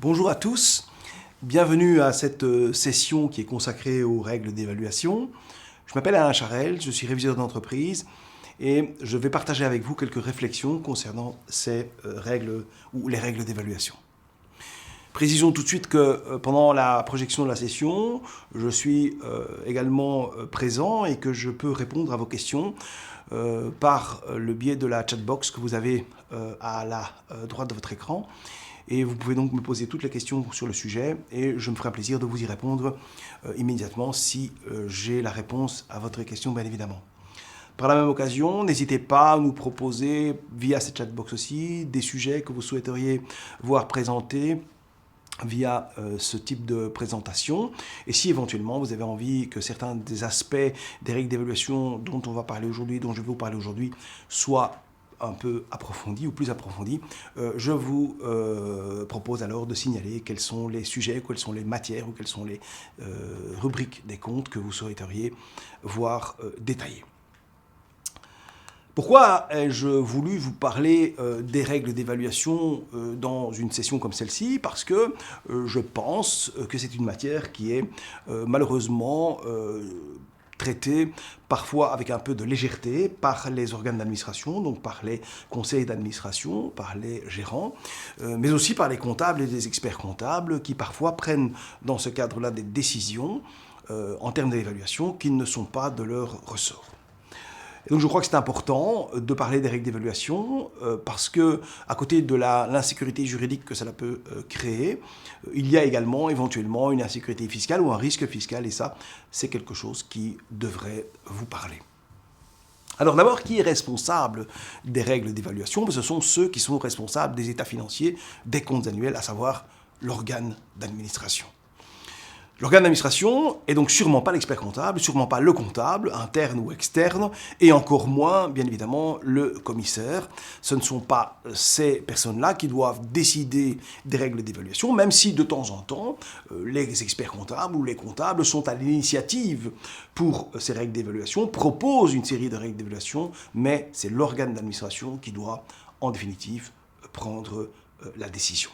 Bonjour à tous, bienvenue à cette session qui est consacrée aux règles d'évaluation. Je m'appelle Alain Charel, je suis réviseur d'entreprise et je vais partager avec vous quelques réflexions concernant ces règles ou les règles d'évaluation. Précisons tout de suite que pendant la projection de la session, je suis également présent et que je peux répondre à vos questions par le biais de la chatbox que vous avez à la droite de votre écran. Et vous pouvez donc me poser toutes les questions sur le sujet et je me ferai un plaisir de vous y répondre immédiatement si j'ai la réponse à votre question, bien évidemment. Par la même occasion, n'hésitez pas à nous proposer via cette chatbox aussi des sujets que vous souhaiteriez voir présentés via ce type de présentation. Et si éventuellement vous avez envie que certains des aspects des règles d'évaluation dont on va parler aujourd'hui, dont je vais vous parler aujourd'hui, soient un peu approfondis ou plus approfondis, je vous propose alors de signaler quels sont les sujets, quelles sont les matières ou quelles sont les rubriques des comptes que vous souhaiteriez voir détaillées. Pourquoi ai-je voulu vous parler des règles d'évaluation dans une session comme celle-ci? Parce que je pense que c'est une matière qui est malheureusement traitée parfois avec un peu de légèreté par les organes d'administration, donc par les conseils d'administration, par les gérants, mais aussi par les comptables et les experts comptables qui parfois prennent dans ce cadre-là des décisions en termes d'évaluation qui ne sont pas de leur ressort. Et donc je crois que c'est important de parler des règles d'évaluation parce que, à côté de l'insécurité juridique que cela peut créer, il y a également éventuellement une insécurité fiscale ou un risque fiscal, et ça, c'est quelque chose qui devrait vous parler. Alors d'abord, qui est responsable des règles d'évaluation? Ce sont ceux qui sont responsables des états financiers, des comptes annuels, à savoir l'organe d'administration. L'organe d'administration est donc sûrement pas l'expert comptable, sûrement pas le comptable, interne ou externe, et encore moins, bien évidemment, le commissaire. Ce ne sont pas ces personnes-là qui doivent décider des règles d'évaluation, même si de temps en temps, les experts comptables ou les comptables sont à l'initiative pour ces règles d'évaluation, proposent une série de règles d'évaluation, mais c'est l'organe d'administration qui doit, en définitive, prendre la décision.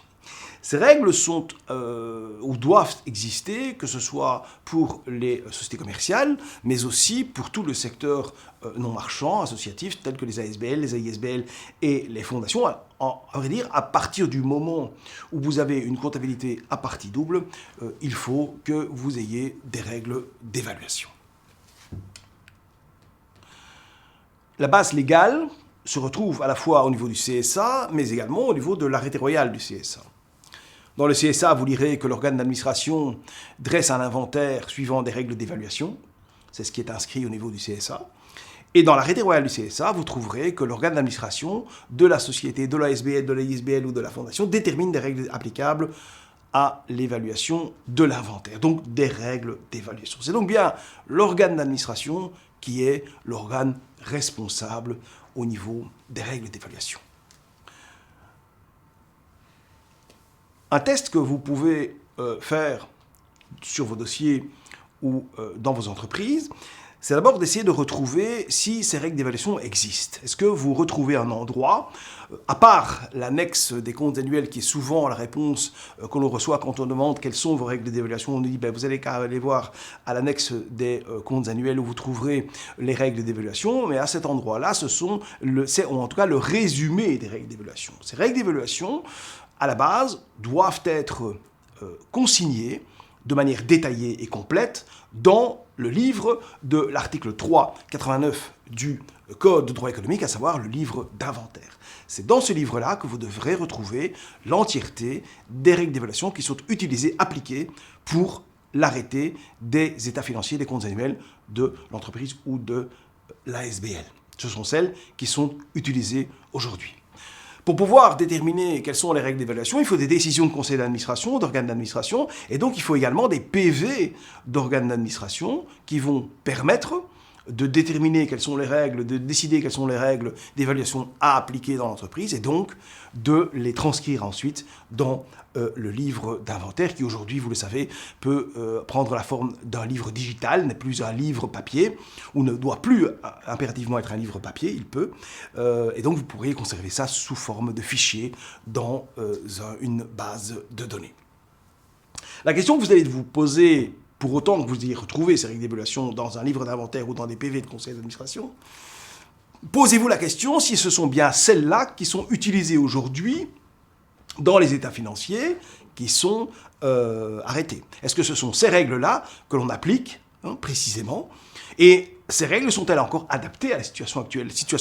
Ces règles sont ou doivent exister, que ce soit pour les sociétés commerciales, mais aussi pour tout le secteur non marchand, associatif, tels que les ASBL, les AISBL et les fondations. À vrai dire, à partir du moment où vous avez une comptabilité à partie double, il faut que vous ayez des règles d'évaluation. La base légale se retrouve à la fois au niveau du CSA, mais également au niveau de l'arrêté royal du CSA. Dans le CSA, vous lirez que l'organe d'administration dresse un inventaire suivant des règles d'évaluation. C'est ce qui est inscrit au niveau du CSA. Et dans l'arrêté royal du CSA, vous trouverez que l'organe d'administration de la société, de la SBL, de la ISBL ou de la fondation détermine des règles applicables à l'évaluation de l'inventaire, donc des règles d'évaluation. C'est donc bien l'organe d'administration qui est l'organe responsable au niveau des règles d'évaluation. Un test que vous pouvez faire sur vos dossiers ou dans vos entreprises, c'est d'abord d'essayer de retrouver si ces règles d'évaluation existent. Est-ce que vous retrouvez un endroit, à part l'annexe des comptes annuels qui est souvent la réponse que l'on reçoit quand on demande quelles sont vos règles d'évaluation, on nous dit vous allez aller voir à l'annexe des comptes annuels où vous trouverez les règles d'évaluation, mais à cet endroit-là, c'est en tout cas le résumé des règles d'évaluation. Ces règles d'évaluation, à la base, doivent être consignées de manière détaillée et complète dans le livre de l'article 389 du Code de droit économique, à savoir le livre d'inventaire. C'est dans ce livre-là que vous devrez retrouver l'entièreté des règles d'évaluation qui sont utilisées, appliquées pour l'arrêté des états financiers, des comptes annuels de l'entreprise ou de l'ASBL. Ce sont celles qui sont utilisées aujourd'hui. Pour pouvoir déterminer quelles sont les règles d'évaluation, il faut des décisions de conseil d'administration, d'organes d'administration, et donc il faut également des PV d'organes d'administration qui vont permettre de déterminer quelles sont les règles, de décider quelles sont les règles d'évaluation à appliquer dans l'entreprise et donc de les transcrire ensuite dans le livre d'inventaire qui aujourd'hui, vous le savez, peut prendre la forme d'un livre digital, n'est plus un livre papier, ou ne doit plus impérativement être un livre papier, il peut. Et donc vous pourriez conserver ça sous forme de fichier dans une base de données. La question que vous allez vous poser, pour autant que vous ayez retrouvé ces règles d'évaluation dans un livre d'inventaire ou dans des PV de conseil d'administration, posez-vous la question si ce sont bien celles-là qui sont utilisées aujourd'hui dans les états financiers qui sont arrêtés. Est-ce que ce sont ces règles-là que l'on applique précisément? Et ces règles sont-elles encore adaptées à la situation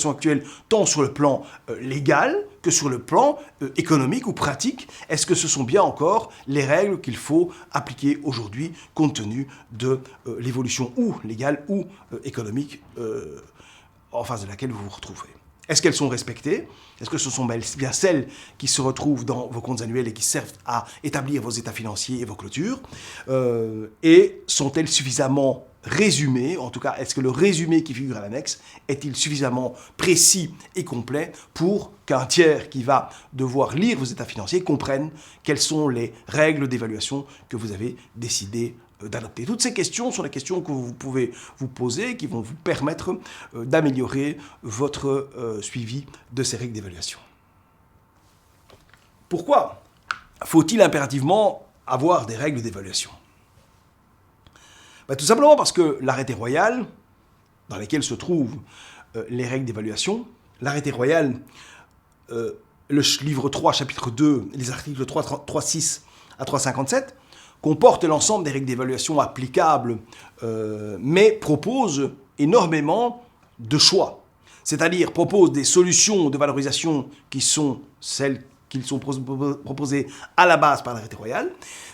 actuelle, tant sur le plan légal que sur le plan économique ou pratique? Est-ce que ce sont bien encore les règles qu'il faut appliquer aujourd'hui compte tenu de l'évolution ou légale ou économique en face de laquelle vous vous retrouvez? Est-ce qu'elles sont respectées? Est-ce que ce sont bien celles qui se retrouvent dans vos comptes annuels et qui servent à établir vos états financiers et vos clôtures? Et sont-elles suffisamment résumées? En tout cas, est-ce que le résumé qui figure à l'annexe est-il suffisamment précis et complet pour qu'un tiers qui va devoir lire vos états financiers comprenne quelles sont les règles d'évaluation que vous avez décidé d'adopter? Toutes ces questions sont les questions que vous pouvez vous poser, qui vont vous permettre d'améliorer votre suivi de ces règles d'évaluation. Pourquoi faut-il impérativement avoir des règles d'évaluation? Tout simplement parce que l'arrêté royal, dans lequel se trouvent les règles d'évaluation, l'arrêté royal, le livre 3, chapitre 2, les articles 3.6 à 3.57, comporte l'ensemble des règles d'évaluation applicables, mais propose énormément de choix. C'est-à-dire propose des solutions de valorisation qui sont celles qui sont proposées à la base par l'arrêté royal,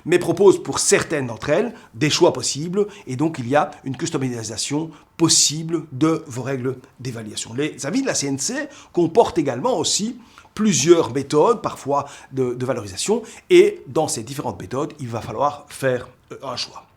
mais propose pour certaines d'entre elles des choix possibles, et donc il y a une customisation possible de vos règles d'évaluation. Les avis de la CNC comportent également aussi plusieurs méthodes, parfois de valorisation, et dans ces différentes méthodes, il va falloir faire un choix.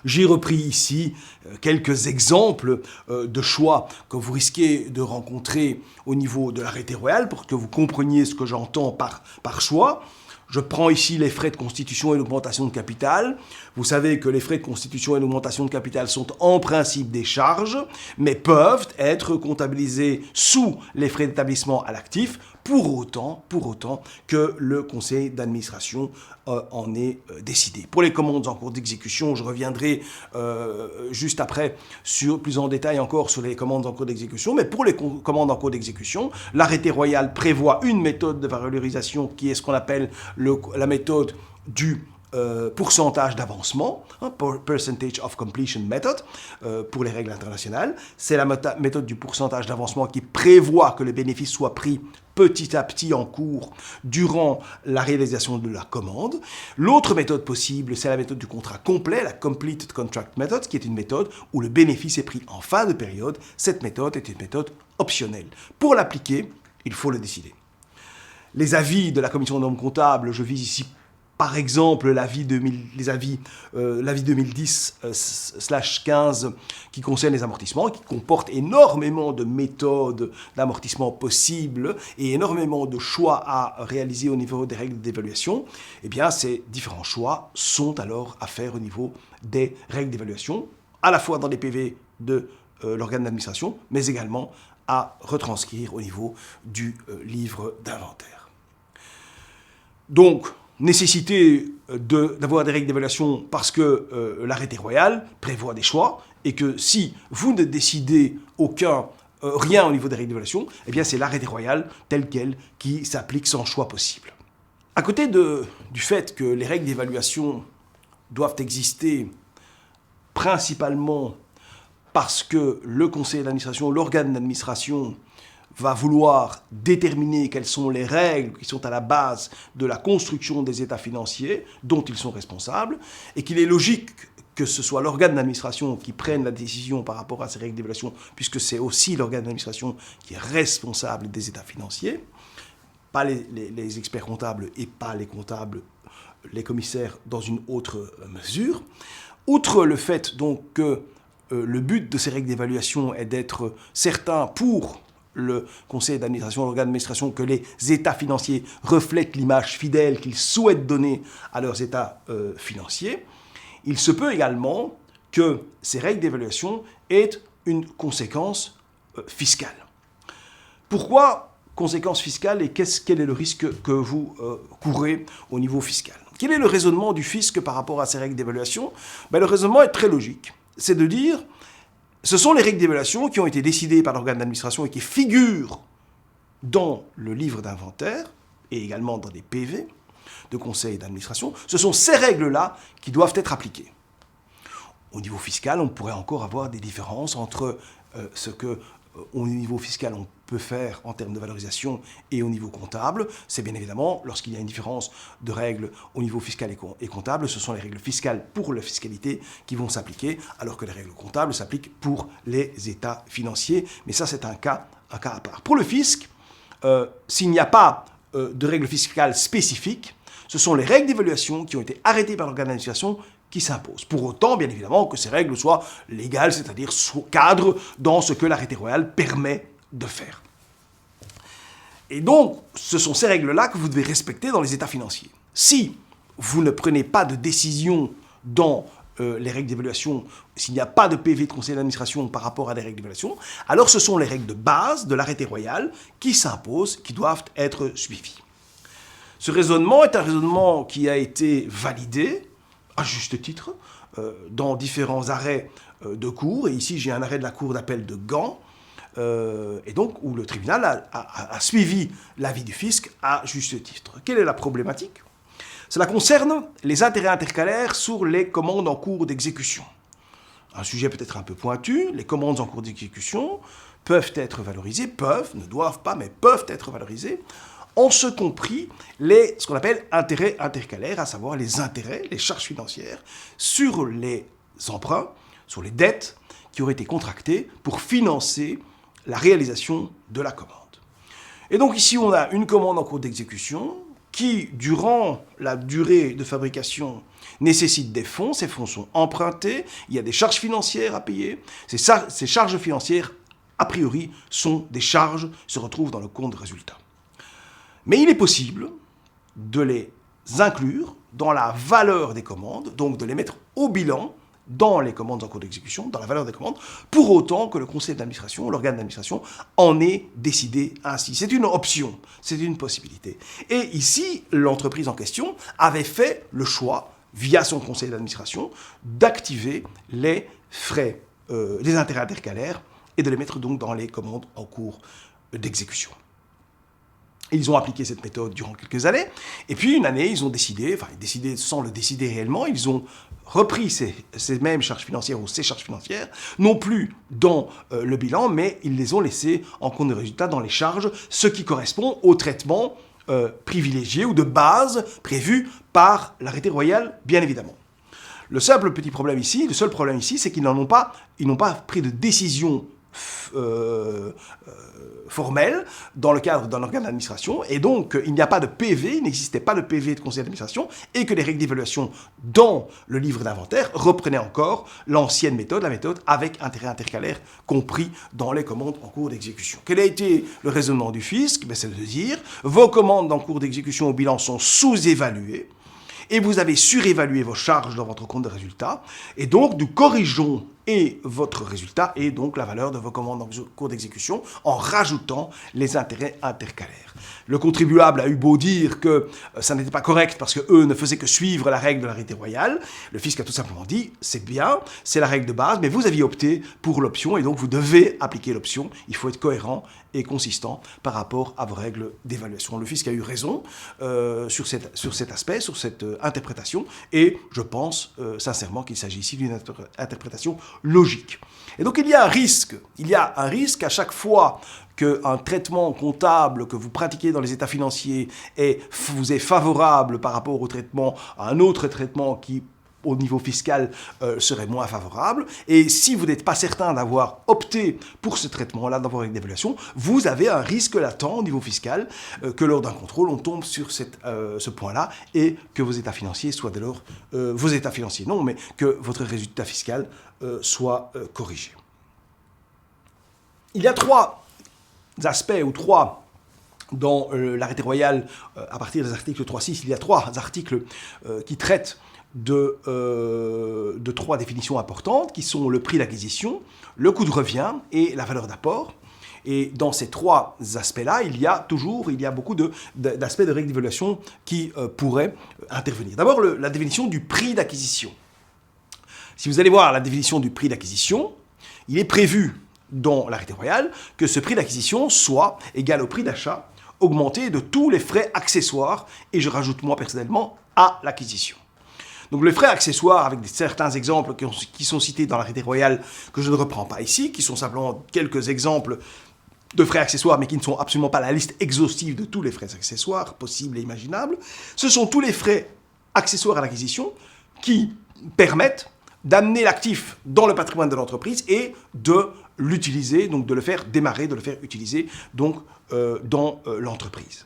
J'ai repris ici quelques exemples de choix que vous risquez de rencontrer au niveau de l'arrêté royal pour que vous compreniez ce que j'entends par choix. Je prends ici les frais de constitution et d'augmentation de capital. Vous savez que les frais de constitution et d'augmentation de capital sont en principe des charges, mais peuvent être comptabilisés sous les frais d'établissement à l'actif, pour autant que le conseil d'administration en ait décidé. Pour les commandes en cours d'exécution, je reviendrai juste après plus en détail encore sur les commandes en cours d'exécution, mais pour les commandes en cours d'exécution, l'arrêté royal prévoit une méthode de valorisation qui est ce qu'on appelle la méthode du pourcentage d'avancement, percentage of completion method, pour les règles internationales. C'est la méthode du pourcentage d'avancement qui prévoit que le bénéfice soit pris petit à petit en cours durant la réalisation de la commande. L'autre méthode possible, c'est la méthode du contrat complet, la completed contract method, qui est une méthode où le bénéfice est pris en fin de période. Cette méthode est une méthode optionnelle. Pour l'appliquer, il faut le décider. Les avis de la commission des normes comptables, je vise ici par exemple l'avis 2010/15 qui concerne les amortissements, qui comporte énormément de méthodes d'amortissement possibles et énormément de choix à réaliser au niveau des règles d'évaluation. Eh bien, ces différents choix sont alors à faire au niveau des règles d'évaluation, à la fois dans les PV de l'organe d'administration, mais également à retranscrire au niveau du livre d'inventaire. Donc, nécessité d'avoir des règles d'évaluation parce que l'arrêté royal prévoit des choix et que si vous ne décidez rien au niveau des règles d'évaluation, eh bien c'est l'arrêté royal tel quel qui s'applique sans choix possible. À côté du fait que les règles d'évaluation doivent exister principalement parce que le conseil d'administration, l'organe d'administration va vouloir déterminer quelles sont les règles qui sont à la base de la construction des états financiers dont ils sont responsables, et qu'il est logique que ce soit l'organe d'administration qui prenne la décision par rapport à ces règles d'évaluation, puisque c'est aussi l'organe d'administration qui est responsable des états financiers, pas les experts comptables et pas les comptables, les commissaires dans une autre mesure. Outre le fait donc que le but de ces règles d'évaluation est d'être certain pour le conseil d'administration, l'organe d'administration, que les états financiers reflètent l'image fidèle qu'ils souhaitent donner à leurs états financiers. Il se peut également que ces règles d'évaluation aient une conséquence fiscale. Pourquoi conséquence fiscale et quel est le risque que vous courez au niveau fiscal? Quel est le raisonnement du fisc par rapport à ces règles d'évaluation? Le raisonnement est très logique. C'est de dire, ce sont les règles d'évaluation qui ont été décidées par l'organe d'administration et qui figurent dans le livre d'inventaire et également dans des PV de conseil d'administration. Ce sont ces règles-là qui doivent être appliquées. Au niveau fiscal, on pourrait encore avoir des différences entre ce que, au niveau fiscal, on peut faire en termes de valorisation et au niveau comptable. C'est bien évidemment, lorsqu'il y a une différence de règles au niveau fiscal et comptable, ce sont les règles fiscales pour la fiscalité qui vont s'appliquer, alors que les règles comptables s'appliquent pour les états financiers. Mais ça, c'est un cas à part. Pour le fisc, s'il n'y a pas de règles fiscales spécifiques, ce sont les règles d'évaluation qui ont été arrêtées par l'organe d'administration qui s'imposent. Pour autant, bien évidemment, que ces règles soient légales, c'est-à-dire cadrent dans ce que l'arrêté royal permet de faire. Et donc, ce sont ces règles-là que vous devez respecter dans les états financiers. Si vous ne prenez pas de décision dans les règles d'évaluation, s'il n'y a pas de PV de conseil d'administration par rapport à des règles d'évaluation, alors ce sont les règles de base de l'arrêté royal qui s'imposent, qui doivent être suivies. Ce raisonnement est un raisonnement qui a été validé, à juste titre, dans différents arrêts de cour. Et ici, j'ai un arrêt de la cour d'appel de Gand, et donc où le tribunal a suivi l'avis du fisc à juste titre. Quelle est la problématique? Cela concerne les intérêts intercalaires sur les commandes en cours d'exécution. Un sujet peut-être un peu pointu, les commandes en cours d'exécution peuvent être valorisées, ne doivent pas, mais peuvent être valorisées, en ce compris ce qu'on appelle intérêts intercalaires, à savoir les intérêts, les charges financières sur les emprunts, sur les dettes qui auraient été contractées pour financer la réalisation de la commande. Et donc ici, on a une commande en cours d'exécution qui, durant la durée de fabrication, nécessite des fonds. Ces fonds sont empruntés, il y a des charges financières à payer. Ces charges financières, a priori, sont des charges qui se retrouvent dans le compte de résultat. Mais il est possible de les inclure dans la valeur des commandes, donc de les mettre au bilan dans les commandes en cours d'exécution, dans la valeur des commandes, pour autant que le conseil d'administration, l'organe d'administration, en ait décidé ainsi. C'est une option, c'est une possibilité. Et ici, l'entreprise en question avait fait le choix, via son conseil d'administration, d'activer les frais, les intérêts intercalaires, et de les mettre donc dans les commandes en cours d'exécution. Ils ont appliqué cette méthode durant quelques années, et puis une année, ils ont décidé sans le décider réellement, ils ont repris ces mêmes charges financières ou ces charges financières, non plus dans le bilan, mais ils les ont laissées en compte de résultat dans les charges, ce qui correspond au traitement privilégié ou de base prévu par l'arrêté royal, bien évidemment. Le seul problème ici, c'est qu'ils n'ont pas pris de décision formelle dans le cadre d'un organe d'administration, et donc il n'y a pas de PV, il n'existait pas de PV de conseil d'administration, et que les règles d'évaluation dans le livre d'inventaire reprenaient encore l'ancienne méthode, la méthode avec intérêt intercalaire compris dans les commandes en cours d'exécution. Quel a été le raisonnement du fisc? C'est de dire, vos commandes en cours d'exécution au bilan sont sous-évaluées, et vous avez surévalué vos charges dans votre compte de résultat, et donc nous corrigeons et votre résultat et donc la valeur de vos commandes en cours d'exécution en rajoutant les intérêts intercalaires. Le contribuable a eu beau dire que ça n'était pas correct parce qu'eux ne faisaient que suivre la règle de l'arrêté royal. Le fisc a tout simplement dit, c'est bien, c'est la règle de base, mais vous aviez opté pour l'option et donc vous devez appliquer l'option. Il faut être cohérent et consistant par rapport à vos règles d'évaluation. Le fisc a eu raison sur cet aspect, sur cette interprétation, et je pense sincèrement qu'il s'agit ici d'une interprétation logique. Et donc il y a un risque à chaque fois qu'un traitement comptable que vous pratiquez dans les états financiers vous est favorable par rapport au traitement, à un autre traitement qui au niveau fiscal serait moins favorable. Et si vous n'êtes pas certain d'avoir opté pour ce traitement-là, d'avoir une évaluation, vous avez un risque latent au niveau fiscal que lors d'un contrôle, on tombe sur ce point-là et que vos états financiers soient dès lors, vos états financiers non, mais que votre résultat fiscal soit corrigé. Il y a trois aspects ou trois dans l'arrêté royal, à partir des articles 3.6, il y a trois articles qui traitent de trois définitions importantes, qui sont le prix d'acquisition, le coût de revient et la valeur d'apport. Et dans ces trois aspects-là, il y a beaucoup d'aspects de règles d'évaluation qui pourraient intervenir. D'abord, la définition du prix d'acquisition. Si vous allez voir la définition du prix d'acquisition, il est prévu dans l'arrêté royal que ce prix d'acquisition soit égal au prix d'achat, augmenté de tous les frais accessoires, et je rajoute moi personnellement, à l'acquisition. Donc les frais accessoires, avec certains exemples qui sont cités dans l'arrêté royal, que je ne reprends pas ici, qui sont simplement quelques exemples de frais accessoires, mais qui ne sont absolument pas la liste exhaustive de tous les frais accessoires possibles et imaginables, ce sont tous les frais accessoires à l'acquisition qui permettent d'amener l'actif dans le patrimoine de l'entreprise et de l'utiliser, donc de le faire démarrer, de le faire utiliser donc, dans l'entreprise.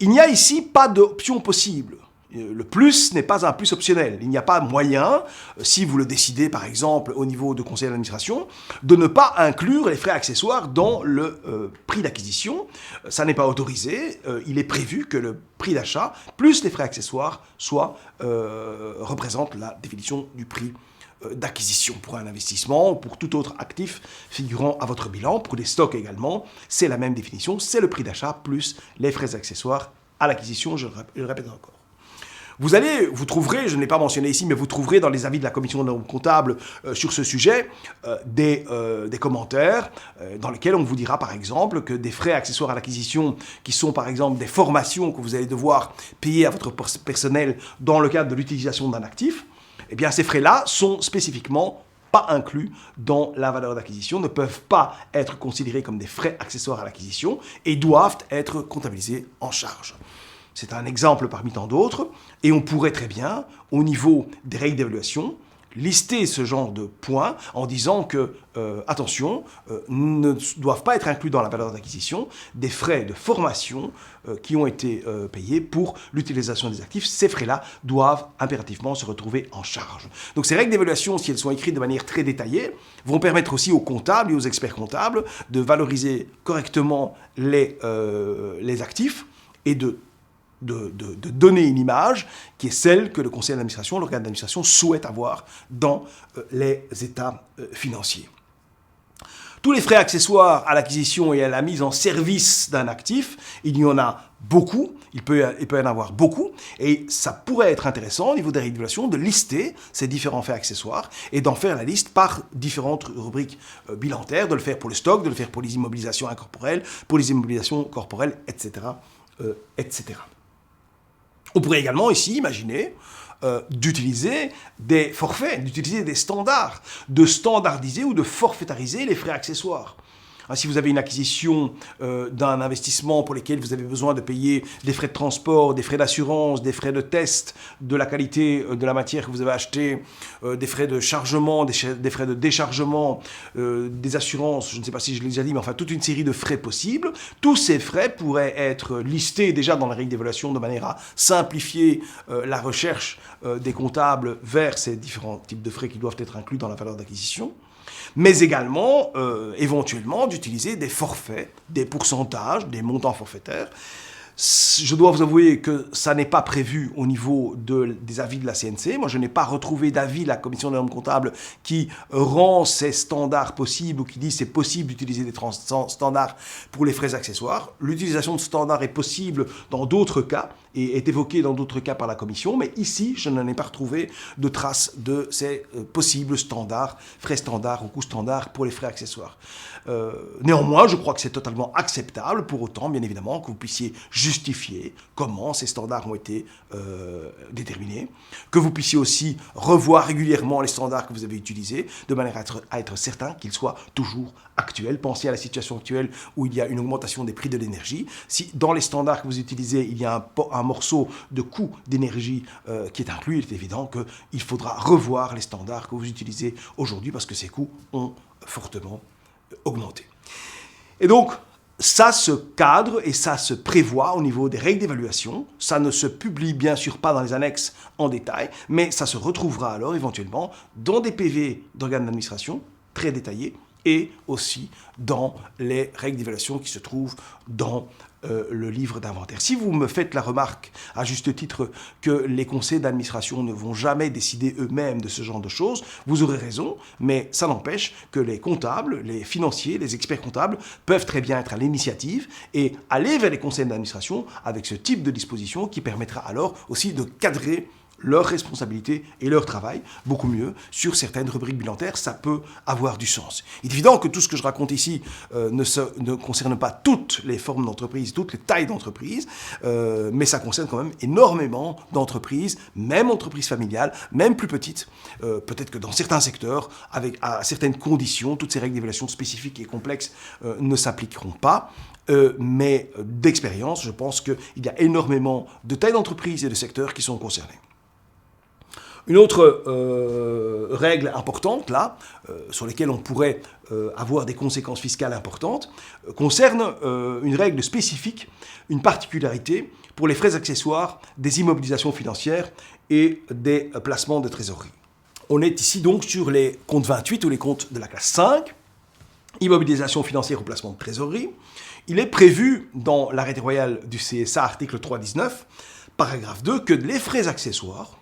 Il n'y a ici pas d'option possible. Le plus n'est pas un plus optionnel. Il n'y a pas moyen, si vous le décidez par exemple au niveau de conseil d'administration, de ne pas inclure les frais accessoires dans le prix d'acquisition. Ça n'est pas autorisé. Il est prévu que le prix d'achat plus les frais accessoires représentent la définition du prix d'acquisition pour un investissement ou pour tout autre actif figurant à votre bilan. Pour les stocks également, c'est la même définition. C'est le prix d'achat plus les frais accessoires à l'acquisition, je le répète encore. Vous trouverez, je ne l'ai pas mentionné ici, mais vous trouverez dans les avis de la commission de normes comptables sur ce sujet des commentaires dans lesquels on vous dira par exemple que des frais accessoires à l'acquisition qui sont par exemple des formations que vous allez devoir payer à votre personnel dans le cadre de l'utilisation d'un actif, eh bien ces frais-là sont spécifiquement pas inclus dans la valeur d'acquisition, ne peuvent pas être considérés comme des frais accessoires à l'acquisition et doivent être comptabilisés en charge. C'est un exemple parmi tant d'autres, et on pourrait très bien, au niveau des règles d'évaluation, lister ce genre de points en disant que, attention, ne doivent pas être inclus dans la valeur d'acquisition des frais de formation qui ont été payés pour l'utilisation des actifs. Ces frais-là doivent impérativement se retrouver en charge. Donc ces règles d'évaluation, si elles sont écrites de manière très détaillée, vont permettre aussi aux comptables et aux experts comptables de valoriser correctement les actifs et de donner une image qui est celle que le conseil d'administration, l'organe d'administration souhaite avoir dans les états financiers. Tous les frais accessoires à l'acquisition et à la mise en service d'un actif, il y en a beaucoup, il peut y en avoir beaucoup, et ça pourrait être intéressant au niveau des régulations de lister ces différents frais accessoires et d'en faire la liste par différentes rubriques bilantaires, de le faire pour le stock, de le faire pour les immobilisations incorporelles, pour les immobilisations corporelles, etc. etc. On pourrait également ici imaginer d'utiliser des forfaits, d'utiliser des standards, de standardiser ou de forfaitariser les frais accessoires. Si vous avez une acquisition d'un investissement pour lequel vous avez besoin de payer des frais de transport, des frais d'assurance, des frais de test de la qualité de la matière que vous avez achetée, des frais de chargement, des frais de déchargement, des assurances, je ne sais pas si je l'ai déjà dit, mais enfin toute une série de frais possibles, tous ces frais pourraient être listés déjà dans la règle d'évaluation de manière à simplifier la recherche des comptables vers ces différents types de frais qui doivent être inclus dans la valeur d'acquisition. Mais également, éventuellement, d'utiliser des forfaits, des pourcentages, des montants forfaitaires. Je dois vous avouer que ça n'est pas prévu au niveau des avis de la CNC. Moi, je n'ai pas retrouvé d'avis de la commission des normes comptables qui rend ces standards possibles ou qui dit c'est possible d'utiliser des standards pour les frais accessoires. L'utilisation de standards est possible dans d'autres cas et est évoquée dans d'autres cas par la commission, mais ici, je n'en ai pas retrouvé de traces de ces possibles standards, frais standards ou coûts standards pour les frais accessoires. Néanmoins, je crois que c'est totalement acceptable, pour autant, bien évidemment, que vous puissiez justifier comment ces standards ont été déterminés, que vous puissiez aussi revoir régulièrement les standards que vous avez utilisés, de manière à être certain qu'ils soient toujours actuels. Pensez à la situation actuelle où il y a une augmentation des prix de l'énergie. Si dans les standards que vous utilisez, il y a un morceau de coût d'énergie qui est inclus, il est évident qu'il faudra revoir les standards que vous utilisez aujourd'hui parce que ces coûts ont fortement augmenté. Et donc, ça se cadre et ça se prévoit au niveau des règles d'évaluation. Ça ne se publie bien sûr pas dans les annexes en détail, mais ça se retrouvera alors éventuellement dans des PV d'organes d'administration très détaillés et aussi dans les règles d'évaluation qui se trouvent dans le livre d'inventaire. Si vous me faites la remarque, à juste titre, que les conseils d'administration ne vont jamais décider eux-mêmes de ce genre de choses, vous aurez raison, mais ça n'empêche que les comptables, les financiers, les experts comptables peuvent très bien être à l'initiative et aller vers les conseils d'administration avec ce type de disposition qui permettra alors aussi de cadrer leurs responsabilités et leur travail beaucoup mieux sur certaines rubriques bilantaires, ça peut avoir du sens. Il est évident que tout ce que je raconte ici ne concerne pas toutes les formes d'entreprise, toutes les tailles d'entreprise, mais ça concerne quand même énormément d'entreprises, même entreprises familiales, même plus petites. Peut-être que dans certains secteurs, à certaines conditions, toutes ces règles d'évaluation spécifiques et complexes ne s'appliqueront pas. Mais d'expérience, je pense qu'il y a énormément de tailles d'entreprises et de secteurs qui sont concernés. Une autre règle importante, là, sur laquelle on pourrait avoir des conséquences fiscales importantes, concerne une règle spécifique, une particularité pour les frais accessoires des immobilisations financières et des placements de trésorerie. On est ici donc sur les comptes 28 ou les comptes de la classe 5, immobilisation financière ou placement de trésorerie. Il est prévu dans l'arrêté royal du CSA, article 3.19, paragraphe 2, que les frais accessoires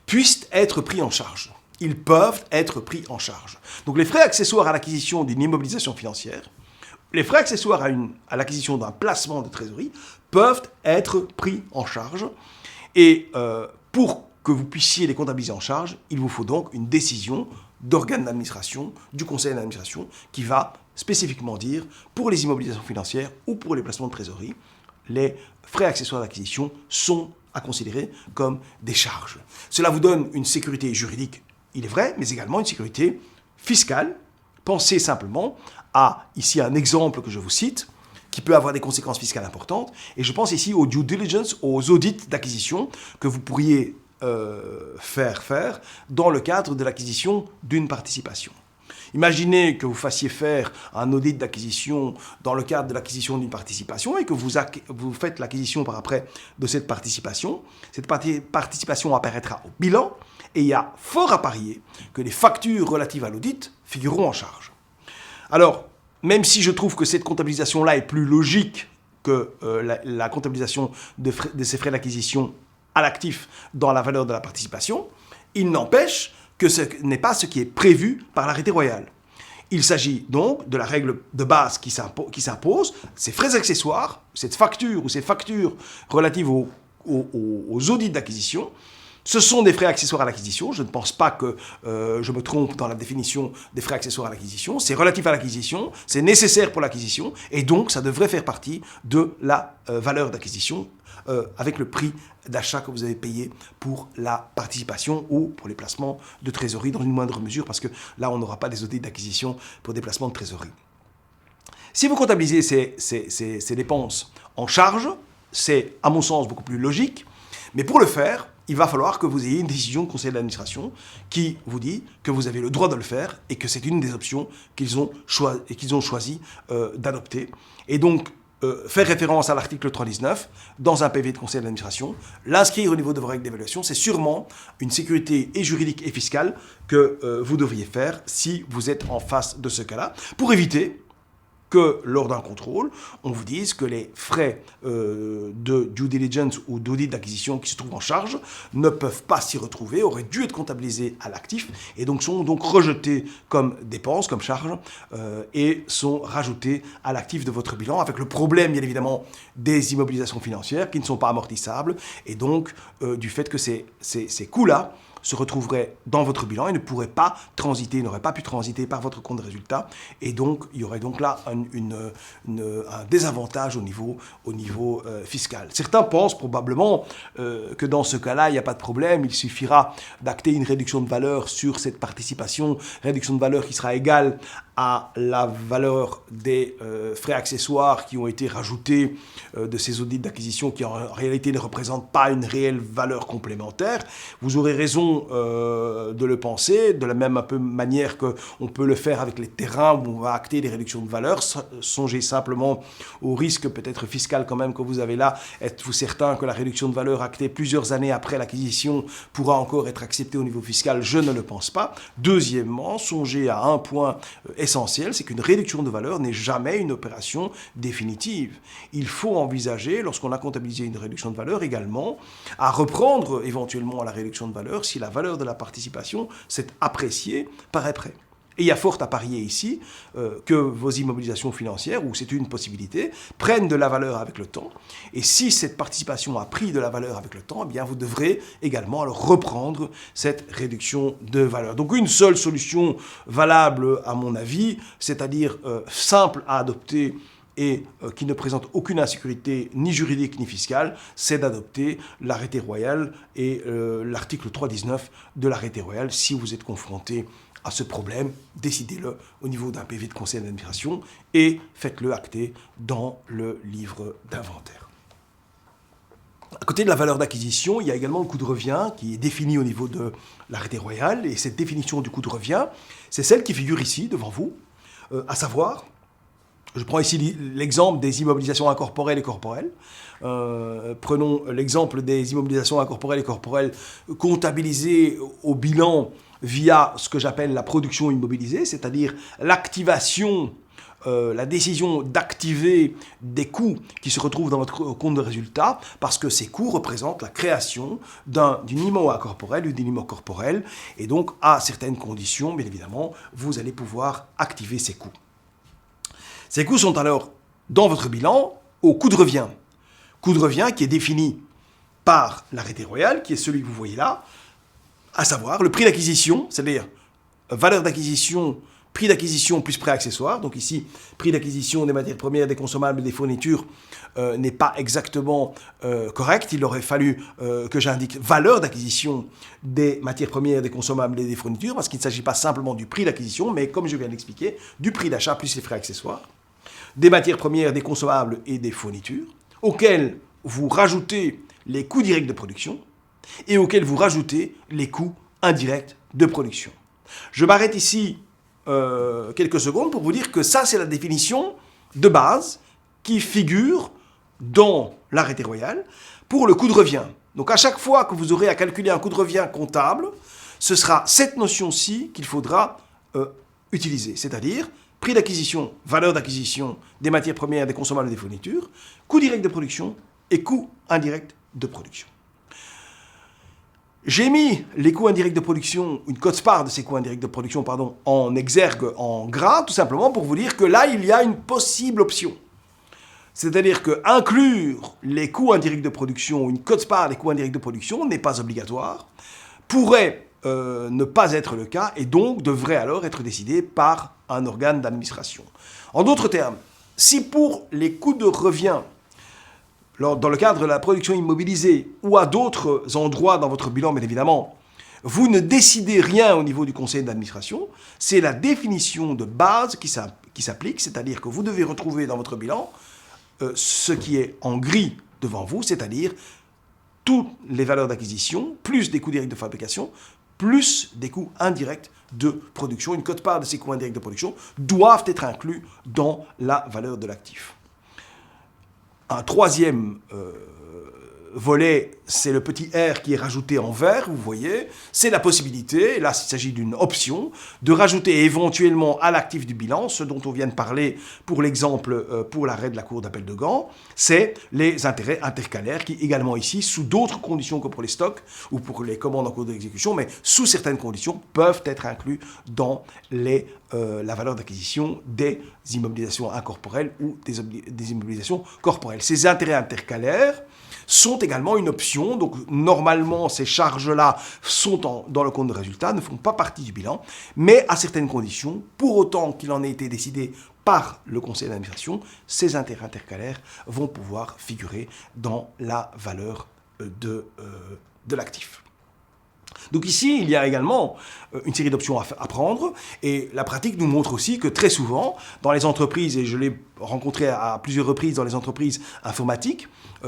puissent être pris en charge. Ils peuvent être pris en charge. Donc les frais accessoires à l'acquisition d'une immobilisation financière, les frais accessoires à l'acquisition d'un placement de trésorerie peuvent être pris en charge. Et pour que vous puissiez les comptabiliser en charge, il vous faut donc une décision d'organe d'administration, du conseil d'administration, qui va spécifiquement dire, pour les immobilisations financières ou pour les placements de trésorerie, les frais accessoires d'acquisition sont à considérer comme des charges. Cela vous donne une sécurité juridique, il est vrai, mais également une sécurité fiscale. Pensez simplement à, ici, un exemple que je vous cite, qui peut avoir des conséquences fiscales importantes, et je pense ici aux due diligence, aux audits d'acquisition que vous pourriez faire dans le cadre de l'acquisition d'une participation. Imaginez que vous fassiez faire un audit d'acquisition dans le cadre de l'acquisition d'une participation et que vous faites l'acquisition par après de cette participation. Cette participation apparaîtra au bilan et il y a fort à parier que les factures relatives à l'audit figureront en charge. Alors, même si je trouve que cette comptabilisation-là est plus logique que la comptabilisation de ces frais d'acquisition à l'actif dans la valeur de la participation, il n'empêche que ce n'est pas ce qui est prévu par l'arrêté royal. Il s'agit donc de la règle de base qui s'impose, ces frais accessoires, cette facture ou ces factures relatives aux audits d'acquisition. Ce sont des frais accessoires à l'acquisition. Je ne pense pas que je me trompe dans la définition des frais accessoires à l'acquisition. C'est relatif à l'acquisition, c'est nécessaire pour l'acquisition, et donc ça devrait faire partie de la valeur d'acquisition avec le prix d'achat que vous avez payé pour la participation ou pour les placements de trésorerie dans une moindre mesure, parce que là, on n'aura pas des audits d'acquisition pour des placements de trésorerie. Si vous comptabilisez ces dépenses en charge, c'est, à mon sens, beaucoup plus logique, mais pour le faire, il va falloir que vous ayez une décision de conseil d'administration qui vous dit que vous avez le droit de le faire et que c'est une des options qu'ils ont choisi d'adopter. Et donc, faire référence à l'article 319 dans un PV de conseil d'administration, l'inscrire au niveau de vos règles d'évaluation, c'est sûrement une sécurité et juridique et fiscale que vous devriez faire si vous êtes en face de ce cas-là, pour éviter que lors d'un contrôle, on vous dise que les frais de due diligence ou d'audit d'acquisition qui se trouvent en charge ne peuvent pas s'y retrouver, auraient dû être comptabilisés à l'actif et donc sont donc rejetés comme dépenses, comme charges, et sont rajoutés à l'actif de votre bilan, avec le problème, bien évidemment, des immobilisations financières qui ne sont pas amortissables, et donc du fait que ces coûts-là se retrouveraient dans votre bilan et ne pourraient pas transiter, n'auraient pas pu transiter par votre compte de résultat. Et donc, il y aurait donc là un désavantage au niveau fiscal. Certains pensent probablement que dans ce cas-là, il n'y a pas de problème. Il suffira d'acter une réduction de valeur sur cette participation, réduction de valeur qui sera égale à la valeur des frais accessoires qui ont été rajoutés de ces audits d'acquisition qui en réalité ne représentent pas une réelle valeur complémentaire. Vous aurez raison de le penser, de la même un peu manière qu'on peut le faire avec les terrains où on va acter des réductions de valeur. Songez simplement au risque peut-être fiscal quand même que vous avez là. Êtes-vous certain que la réduction de valeur actée plusieurs années après l'acquisition pourra encore être acceptée au niveau fiscal? Je ne le pense pas. Deuxièmement, songez à un point essentiel, c'est qu'une réduction de valeur n'est jamais une opération définitive. Il faut envisager, lorsqu'on a comptabilisé une réduction de valeur également, à reprendre éventuellement la réduction de valeur si la valeur de la participation s'est appréciée par après. Et il y a fort à parier ici que vos immobilisations financières, où c'est une possibilité, prennent de la valeur avec le temps. Et si cette participation a pris de la valeur avec le temps, eh bien vous devrez également alors reprendre cette réduction de valeur. Donc une seule solution valable à mon avis, c'est-à-dire simple à adopter et qui ne présente aucune insécurité ni juridique ni fiscale, c'est d'adopter l'arrêté royal et l'article 319 de l'arrêté royal si vous êtes confronté à ce problème, décidez-le au niveau d'un PV de conseil d'administration et faites-le acter dans le livre d'inventaire. À côté de la valeur d'acquisition, il y a également le coût de revient qui est défini au niveau de l'arrêté royal. Et cette définition du coût de revient, c'est celle qui figure ici devant vous, à savoir, je prends ici l'exemple des immobilisations incorporelles et corporelles. Prenons l'exemple des immobilisations incorporelles et corporelles comptabilisées au bilan via ce que j'appelle la production immobilisée, c'est-à-dire l'activation, la décision d'activer des coûts qui se retrouvent dans votre compte de résultat, parce que ces coûts représentent la création d'une IMO incorporelle ou d'une IMO corporelle, et donc à certaines conditions, bien évidemment, vous allez pouvoir activer ces coûts. Ces coûts sont alors dans votre bilan au coût de revient. Coût de revient qui est défini par l'arrêté royal, qui est celui que vous voyez là, à savoir le prix d'acquisition, c'est-à-dire valeur d'acquisition, prix d'acquisition plus prêt accessoire. Donc ici, prix d'acquisition des matières premières, des consommables et des fournitures n'est pas exactement correct. Il aurait fallu que j'indique valeur d'acquisition des matières premières, des consommables et des fournitures, parce qu'il ne s'agit pas simplement du prix d'acquisition, mais comme je viens d'expliquer, du prix d'achat plus les frais accessoires, des matières premières, des consommables et des fournitures, auxquels vous rajoutez les coûts directs de production, et auxquels vous rajoutez les coûts indirects de production. Je m'arrête ici quelques secondes pour vous dire que ça, c'est la définition de base qui figure dans l'arrêté royal pour le coût de revient. Donc à chaque fois que vous aurez à calculer un coût de revient comptable, ce sera cette notion-ci qu'il faudra utiliser, c'est-à-dire prix d'acquisition, valeur d'acquisition des matières premières, des consommables et des fournitures, coût direct de production et coût indirect de production. J'ai mis les coûts indirects de production, une quote-part de ces coûts indirects de production, en exergue, en gras, tout simplement pour vous dire que là, il y a une possible option. C'est-à-dire que inclure les coûts indirects de production, une quote-part des coûts indirects de production n'est pas obligatoire, pourrait ne pas être le cas et donc devrait alors être décidé par un organe d'administration. En d'autres termes, si pour les coûts de revient, dans le cadre de la production immobilisée ou à d'autres endroits dans votre bilan, bien évidemment, vous ne décidez rien au niveau du conseil d'administration, c'est la définition de base qui s'applique, c'est-à-dire que vous devez retrouver dans votre bilan ce qui est en gris devant vous, c'est-à-dire toutes les valeurs d'acquisition, plus des coûts directs de fabrication, plus des coûts indirects de production. Une quote-part de ces coûts indirects de production doivent être inclus dans la valeur de l'actif. Un troisième volet, c'est le petit R qui est rajouté en vert, vous voyez. C'est la possibilité, là il s'agit d'une option, de rajouter éventuellement à l'actif du bilan, ce dont on vient de parler pour l'exemple pour l'arrêt de la Cour d'appel de Gand, c'est les intérêts intercalaires qui également ici, sous d'autres conditions que pour les stocks ou pour les commandes en cours d'exécution, mais sous certaines conditions, peuvent être inclus dans la valeur d'acquisition des immobilisations incorporelles ou des immobilisations corporelles. Ces intérêts intercalaires sont également une option, donc normalement ces charges-là sont dans le compte de résultat, ne font pas partie du bilan, mais à certaines conditions, pour autant qu'il en ait été décidé par le conseil d'administration, ces intérêts intercalaires vont pouvoir figurer dans la valeur de l'actif. Donc ici, il y a également une série d'options à prendre, et la pratique nous montre aussi que très souvent, dans les entreprises, et je l'ai rencontré à plusieurs reprises dans les entreprises informatiques,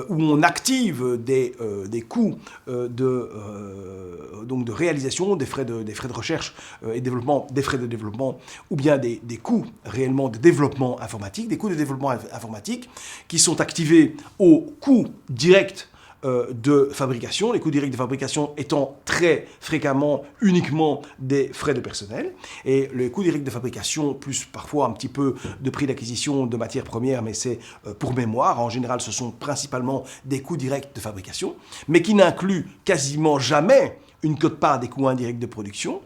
où on active des coûts donc de réalisation, des frais de recherche et développement, des frais de développement, ou bien des coûts réellement de développement informatique, des coûts de développement informatique qui sont activés au coût direct de fabrication, les coûts directs de fabrication étant très fréquemment uniquement des frais de personnel, et les coûts directs de fabrication, plus parfois un petit peu de prix d'acquisition de matières premières, mais c'est pour mémoire, en général ce sont principalement des coûts directs de fabrication, mais qui n'incluent quasiment jamais une quote-part des coûts indirects de production.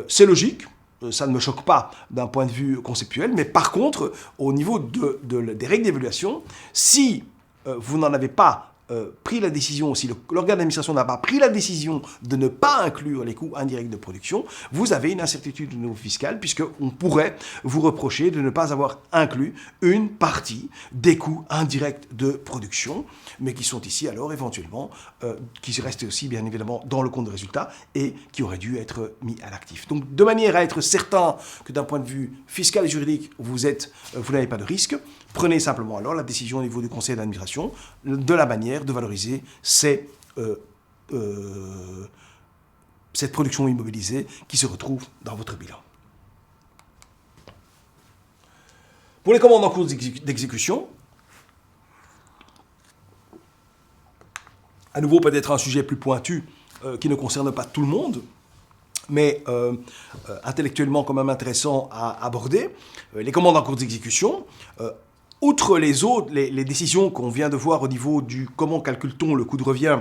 C'est logique, ça ne me choque pas d'un point de vue conceptuel, mais par contre, au niveau des règles d'évaluation, si vous n'en avez pas pris la décision, si l'organe d'administration n'a pas pris la décision de ne pas inclure les coûts indirects de production, vous avez une incertitude au niveau fiscal, puisqu'on pourrait vous reprocher de ne pas avoir inclus une partie des coûts indirects de production, mais qui sont ici alors éventuellement, qui restent aussi bien évidemment dans le compte de résultat et qui auraient dû être mis à l'actif. Donc de manière à être certain que d'un point de vue fiscal et juridique, vous n'avez pas de risque, prenez simplement alors la décision au niveau du conseil d'administration de la manière de valoriser cette production immobilisée qui se retrouve dans votre bilan. Pour les commandes en cours d'exécution, à nouveau peut-être un sujet plus pointu qui ne concerne pas tout le monde, mais intellectuellement quand même intéressant à aborder. Les commandes en cours d'exécution, outre les décisions qu'on vient de voir au niveau du comment calcule-t-on le coût de revient,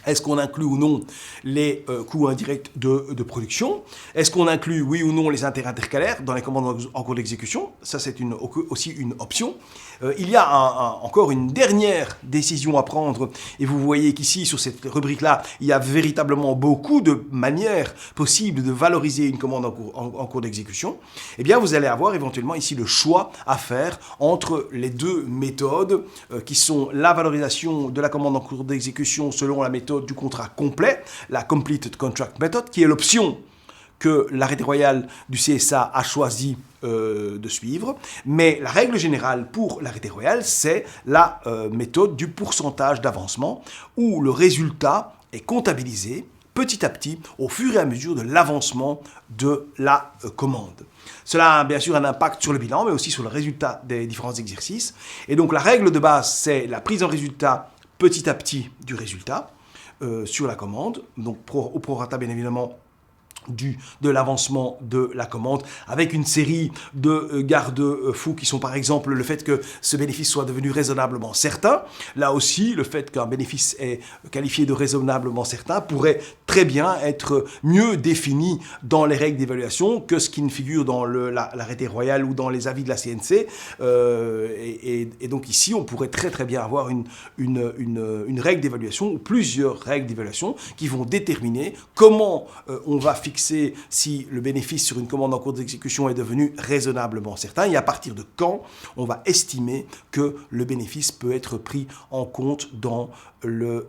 est-ce qu'on inclut ou non les coûts indirects de production? Est-ce qu'on inclut, oui ou non, les intérêts intercalaires dans les commandes en cours d'exécution? Ça, c'est aussi une option. Il y a encore une dernière décision à prendre, et vous voyez qu'ici, sur cette rubrique-là, il y a véritablement beaucoup de manières possibles de valoriser une commande en cours d'exécution. Eh bien, vous allez avoir éventuellement ici le choix à faire entre les deux méthodes qui sont la valorisation de la commande en cours d'exécution selon la méthode du contrat complet, la Completed Contract Method, qui est l'option que l'arrêté royal du CSA a choisi de suivre. Mais la règle générale pour l'arrêté royal, c'est la méthode du pourcentage d'avancement, où le résultat est comptabilisé petit à petit au fur et à mesure de l'avancement de la commande. Cela a bien sûr un impact sur le bilan, mais aussi sur le résultat des différents exercices. Et donc la règle de base, c'est la prise en résultat petit à petit du résultat sur la commande, donc au prorata bien évidemment de l'avancement de la commande, avec une série de garde-fous qui sont par exemple le fait que ce bénéfice soit devenu raisonnablement certain. Là aussi, le fait qu'un bénéfice est qualifié de raisonnablement certain pourrait très bien être mieux défini dans les règles d'évaluation que ce qui ne figure dans l'arrêté royal ou dans les avis de la CNC. Et donc ici, on pourrait très très bien avoir une règle d'évaluation ou plusieurs règles d'évaluation qui vont déterminer comment on va fixer si le bénéfice sur une commande en cours d'exécution est devenu raisonnablement certain et à partir de quand on va estimer que le bénéfice peut être pris en compte dans le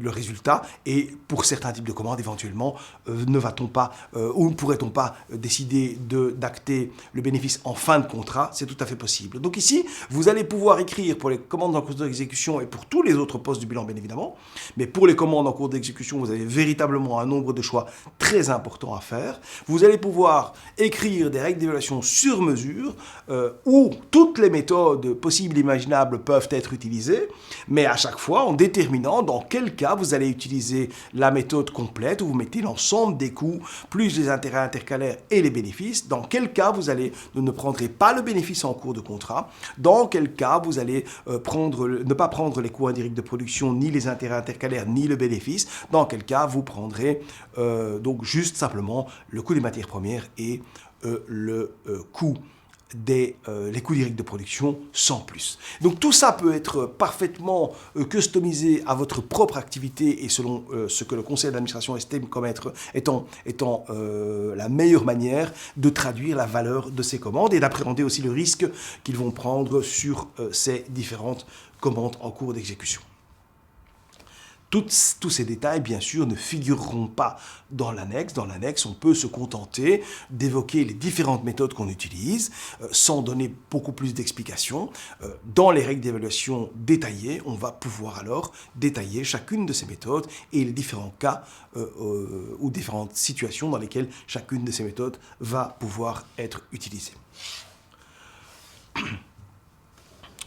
résultat. Et pour certains types de commandes, éventuellement, ne va-t-on pas ou ne pourrait-on pas décider d'acter le bénéfice en fin de contrat? C'est tout à fait possible. Donc ici, vous allez pouvoir écrire pour les commandes en cours d'exécution et pour tous les autres postes du bilan, bien évidemment. Mais pour les commandes en cours d'exécution, vous avez véritablement un nombre de choix très important à faire. Vous allez pouvoir écrire des règles d'évaluation sur mesure où toutes les méthodes possibles et imaginables peuvent être utilisées, mais à chaque fois en déterminant dans quel cas vous allez utiliser la méthode complète où vous mettez l'ensemble des coûts plus les intérêts intercalaires et les bénéfices, dans quel cas vous ne prendrez pas le bénéfice en cours de contrat, dans quel cas vous allez ne pas prendre les coûts indirects de production, ni les intérêts intercalaires, ni le bénéfice, dans quel cas vous prendrez donc juste simplement le coût des matières premières et le coût les coûts directs de production sans plus. Donc tout ça peut être parfaitement customisé à votre propre activité et selon ce que le conseil d'administration estime comme étant la meilleure manière de traduire la valeur de ces commandes et d'appréhender aussi le risque qu'ils vont prendre sur ces différentes commandes en cours d'exécution. Tous ces détails, bien sûr, ne figureront pas dans l'annexe. Dans l'annexe, on peut se contenter d'évoquer les différentes méthodes qu'on utilise, sans donner beaucoup plus d'explications. Dans les règles d'évaluation détaillées, on va pouvoir alors détailler chacune de ces méthodes et les différents cas ou différentes situations dans lesquelles chacune de ces méthodes va pouvoir être utilisée.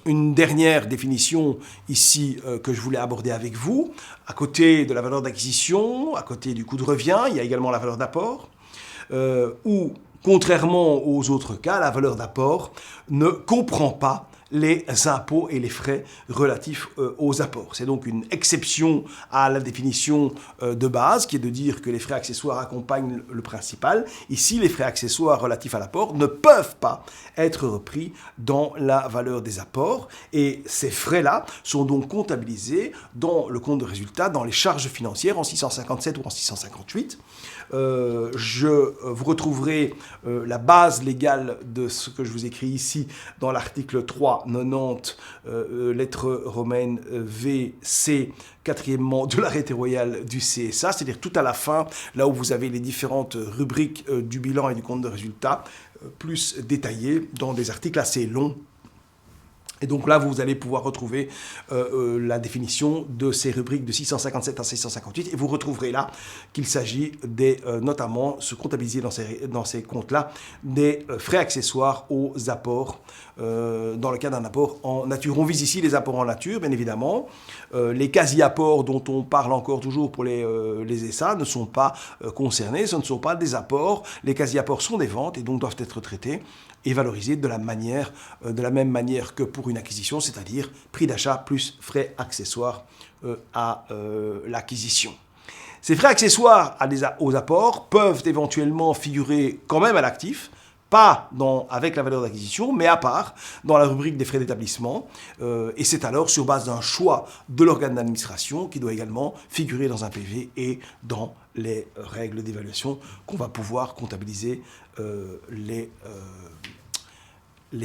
Une dernière définition ici que je voulais aborder avec vous. À côté de la valeur d'acquisition, à côté du coût de revient, il y a également la valeur d'apport, où, contrairement aux autres cas, la valeur d'apport ne comprend pas les impôts et les frais relatifs aux apports. C'est donc une exception à la définition de base, qui est de dire que les frais accessoires accompagnent le principal. Ici, les frais accessoires relatifs à l'apport ne peuvent pas être repris dans la valeur des apports, et ces frais-là sont donc comptabilisés dans le compte de résultat, dans les charges financières en 657 ou en 658. Vous retrouverez la base légale de ce que je vous écris ici dans l'article 390, lettre romaine VC, quatrièmement de l'arrêté royal du CSA, c'est-à-dire tout à la fin, là où vous avez les différentes rubriques du bilan et du compte de résultat, plus détaillées dans des articles assez longs. Et donc là, vous allez pouvoir retrouver la définition de ces rubriques de 657 à 658, et vous retrouverez là qu'il s'agit notamment, se comptabiliser dans ces comptes-là, des frais accessoires aux apports, dans le cas d'un apport en nature. On vise ici les apports en nature, bien évidemment. Les quasi-apports dont on parle encore toujours pour les SA ne sont pas concernés, ce ne sont pas des apports. Les quasi-apports sont des ventes et donc doivent être traités et valorisés de la même manière que pour une acquisition, c'est-à-dire prix d'achat plus frais accessoires à l'acquisition. Ces frais accessoires aux apports peuvent éventuellement figurer quand même à l'actif, pas avec la valeur d'acquisition, mais à part, dans la rubrique des frais d'établissement. Et c'est alors sur base d'un choix de l'organe d'administration qui doit également figurer dans un PV et dans les règles d'évaluation qu'on va pouvoir comptabiliser les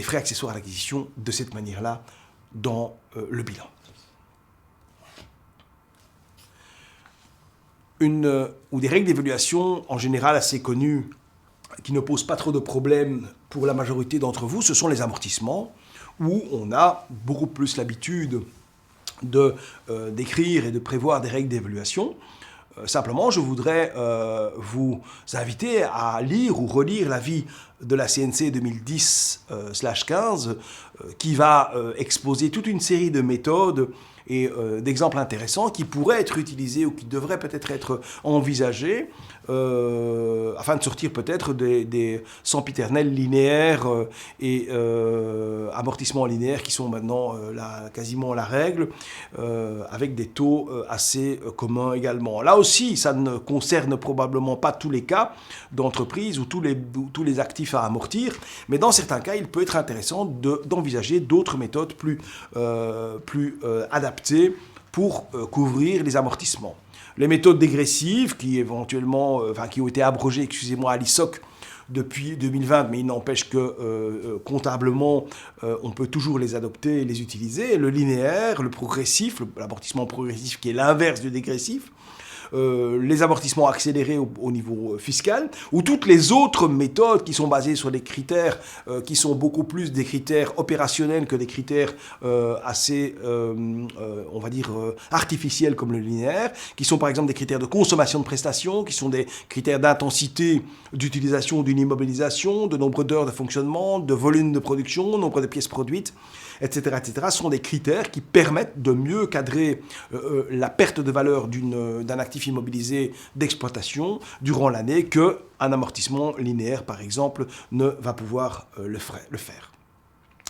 frais accessoires à l'acquisition de cette manière-là dans le bilan. Ou des règles d'évaluation en général assez connues qui ne posent pas trop de problèmes pour la majorité d'entre vous, ce sont les amortissements, où on a beaucoup plus l'habitude d'écrire et de prévoir des règles d'évaluation. Simplement, je voudrais vous inviter à lire ou relire l'avis de la CNC 2010/15 qui va exposer toute une série de méthodes et d'exemples intéressants qui pourraient être utilisés ou qui devraient peut-être être envisagés afin de sortir peut-être des sempiternels linéaires et amortissements linéaires qui sont maintenant quasiment la règle, avec des taux assez communs également. Là aussi, ça ne concerne probablement pas tous les cas d'entreprise ou tous les actifs à amortir, mais dans certains cas, il peut être intéressant d'envisager d'autres méthodes plus adaptées pour couvrir les amortissements. Les méthodes dégressives qui ont été abrogées, excusez-moi, à l'ISOC depuis 2020, mais il n'empêche que comptablement, on peut toujours les adopter et les utiliser. Le linéaire, le progressif, l'amortissement progressif qui est l'inverse du dégressif, les amortissements accélérés au niveau fiscal, ou toutes les autres méthodes qui sont basées sur des critères qui sont beaucoup plus des critères opérationnels que des critères assez, on va dire, artificiels comme le linéaire, qui sont par exemple des critères de consommation de prestations, qui sont des critères d'intensité d'utilisation d'une immobilisation, de nombre d'heures de fonctionnement, de volume de production, nombre de pièces produites, etc., etc., sont des critères qui permettent de mieux cadrer la perte de valeur d'un actif immobilisé d'exploitation durant l'année qu'un amortissement linéaire, par exemple, ne va pouvoir le faire.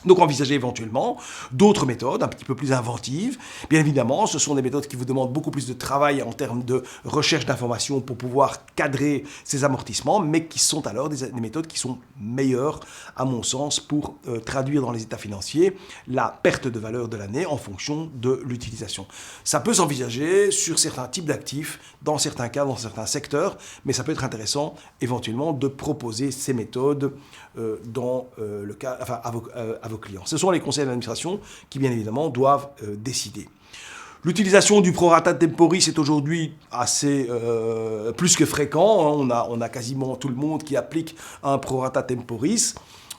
Donc envisagez éventuellement d'autres méthodes un petit peu plus inventives. Bien évidemment, ce sont des méthodes qui vous demandent beaucoup plus de travail en termes de recherche d'informations pour pouvoir cadrer ces amortissements, mais qui sont alors des méthodes qui sont meilleures, à mon sens, pour traduire dans les états financiers la perte de valeur de l'année en fonction de l'utilisation. Ça peut s'envisager sur certains types d'actifs, dans certains cas, dans certains secteurs, mais ça peut être intéressant éventuellement de proposer ces méthodes dans le cas, à vos clients. Ce sont les conseils d'administration qui, bien évidemment, doivent décider. L'utilisation du prorata temporis est aujourd'hui assez plus que fréquent. Hein. On a quasiment tout le monde qui applique un prorata temporis.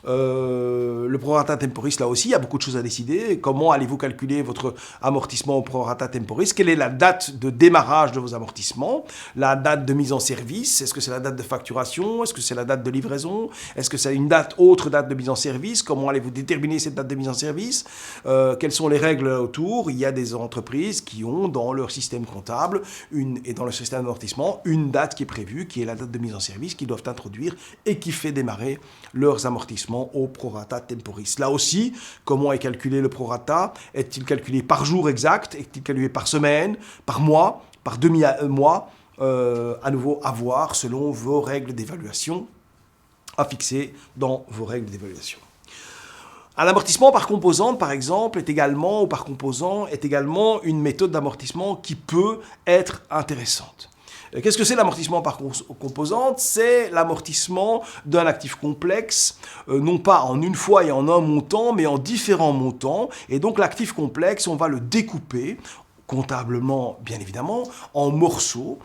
Le prorata temporis, là aussi, il y a beaucoup de choses à décider. Comment allez-vous calculer votre amortissement au prorata temporis? Quelle est la date de démarrage de vos amortissements? La date de mise en service? Est-ce que c'est la date de facturation? Est-ce que c'est la date de livraison? Est-ce que c'est une autre date de mise en service? Comment allez-vous déterminer cette date de mise en service? Quelles sont les règles autour? Il y a des entreprises qui ont dans leur système comptable et dans le système d'amortissement une date qui est prévue, qui est la date de mise en service, qu'ils doivent introduire et qui fait démarrer leurs amortissements au prorata temporis. Là aussi, comment est calculé le prorata? Est-il calculé par jour exact? Est-il calculé par semaine, par mois, par demi-mois? À nouveau, à voir selon vos règles d'évaluation à fixer dans vos règles d'évaluation. Un amortissement par composante, par exemple, est également une méthode d'amortissement qui peut être intéressante. Qu'est-ce que c'est l'amortissement par composante? C'est l'amortissement d'un actif complexe, non pas en une fois et en un montant, mais en différents montants. Et donc l'actif complexe, on va le découper comptablement, bien évidemment, en morceaux,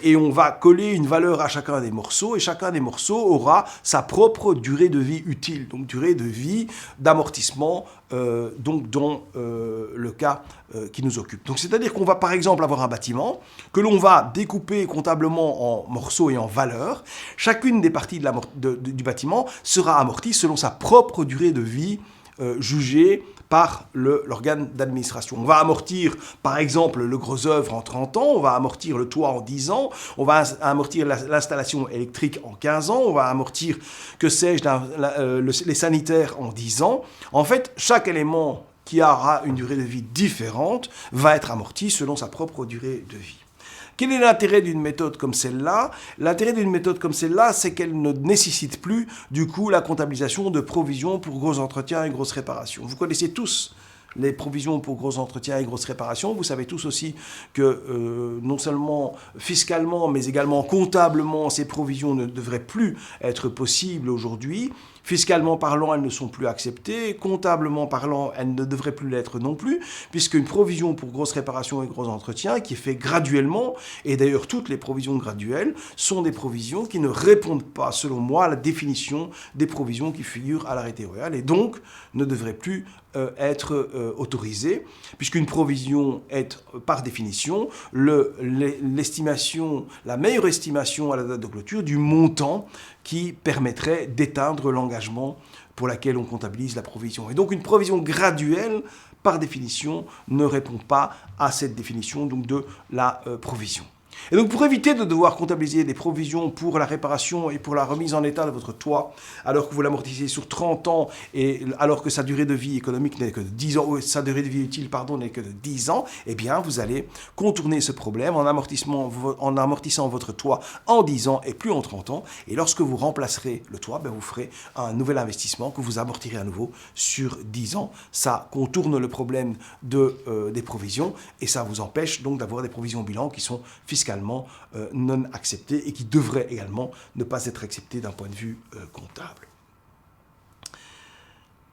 et on va coller une valeur à chacun des morceaux, et chacun des morceaux aura sa propre durée de vie utile, donc durée de vie d'amortissement, donc dans le cas qui nous occupe. Donc c'est-à-dire qu'on va par exemple avoir un bâtiment que l'on va découper comptablement en morceaux et en valeurs. Chacune des parties du bâtiment sera amortie selon sa propre durée de vie jugée par l'organe d'administration. On va amortir, par exemple, le gros œuvre en 30 ans, on va amortir le toit en 10 ans, on va amortir l'installation électrique en 15 ans, on va amortir, que sais-je, les sanitaires en 10 ans. En fait, chaque élément qui aura une durée de vie différente va être amorti selon sa propre durée de vie. Quel est l'intérêt d'une méthode comme celle-là? L'intérêt d'une méthode comme celle-là, c'est qu'elle ne nécessite plus, du coup, la comptabilisation de provisions pour gros entretiens et grosses réparations. Vous connaissez tous les provisions pour gros entretiens et grosses réparations. Vous savez tous aussi que non seulement fiscalement, mais également comptablement, ces provisions ne devraient plus être possibles aujourd'hui. Fiscalement parlant, elles ne sont plus acceptées. Comptablement parlant, elles ne devraient plus l'être non plus, puisqu'une provision pour grosses réparations et gros entretiens qui est fait graduellement, et d'ailleurs toutes les provisions graduelles, sont des provisions qui ne répondent pas, selon moi, à la définition des provisions qui figurent à l'arrêté royal, et donc ne devraient plus être autorisées, puisqu'une provision est, par définition, l'estimation, la meilleure estimation à la date de clôture du montant qui permettrait d'éteindre l'engagement pour laquelle on comptabilise la provision. Et donc une provision graduelle, par définition, ne répond pas à cette définition donc, de la provision. Et donc pour éviter de devoir comptabiliser des provisions pour la réparation et pour la remise en état de votre toit, alors que vous l'amortissez sur 30 ans, et alors que sa durée de vie économique n'est que de 10 ans, sa durée de vie utile, n'est que de 10 ans, eh bien vous allez contourner ce problème en amortissant votre toit en 10 ans et plus en 30 ans. Et lorsque vous remplacerez le toit, vous ferez un nouvel investissement que vous amortirez à nouveau sur 10 ans. Ça contourne le problème des provisions et ça vous empêche donc d'avoir des provisions bilan qui sont fiscalement non acceptées et qui devraient également ne pas être acceptées d'un point de vue comptable.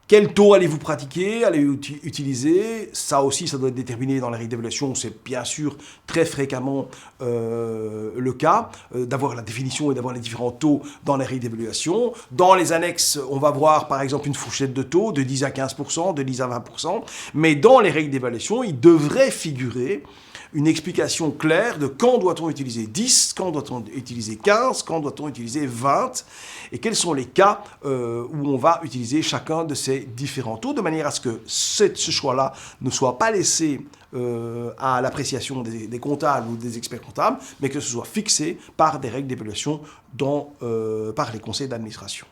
Quel taux allez-vous pratiquer, allez-vous utiliser? Ça aussi, ça doit être déterminé dans la règle d'évaluation. C'est bien sûr très fréquemment le cas d'avoir la définition et d'avoir les différents taux dans les règles d'évaluation. Dans les annexes, on va voir par exemple une fourchette de taux de 10 à 15%, de 10 à 20%. Mais dans les règles d'évaluation, il devrait figurer une explication claire de quand doit-on utiliser 10, quand doit-on utiliser 15, quand doit-on utiliser 20, et quels sont les cas où on va utiliser chacun de ces différents taux, de manière à ce que ce choix-là ne soit pas laissé à l'appréciation des comptables ou des experts comptables, mais que ce soit fixé par des règles d'évaluation par les conseils d'administration.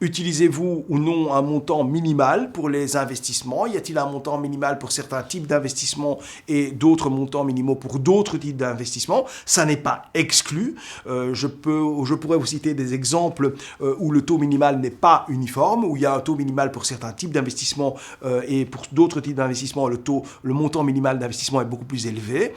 Utilisez-vous ou non un montant minimal pour les investissements? Y a-t-il un montant minimal pour certains types d'investissements et d'autres montants minimaux pour d'autres types d'investissements? Ça n'est pas exclu. Je pourrais vous citer des exemples où le taux minimal n'est pas uniforme, où il y a un taux minimal pour certains types d'investissements et pour d'autres types d'investissements, le montant minimal d'investissement est beaucoup plus élevé.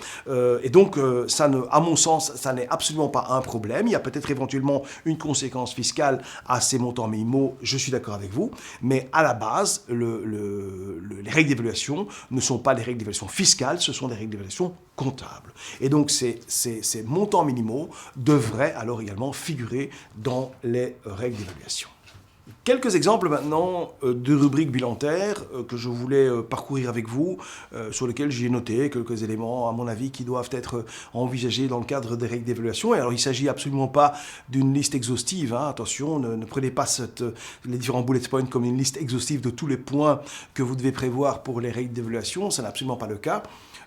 Et donc, à mon sens, ça n'est absolument pas un problème. Il y a peut-être éventuellement une conséquence fiscale à ces montants minimaux niveau, je suis d'accord avec vous, mais à la base, les règles d'évaluation ne sont pas des règles d'évaluation fiscale, ce sont des règles d'évaluation comptables. Et donc ces montants minimaux devraient alors également figurer dans les règles d'évaluation. Quelques exemples maintenant de rubriques bilantaires que je voulais parcourir avec vous, sur lesquels j'ai noté quelques éléments, à mon avis, qui doivent être envisagés dans le cadre des règles d'évaluation. Et alors, il ne s'agit absolument pas d'une liste exhaustive, hein. Attention, ne prenez pas les différents bullet points comme une liste exhaustive de tous les points que vous devez prévoir pour les règles d'évaluation. Ce n'est absolument pas le cas.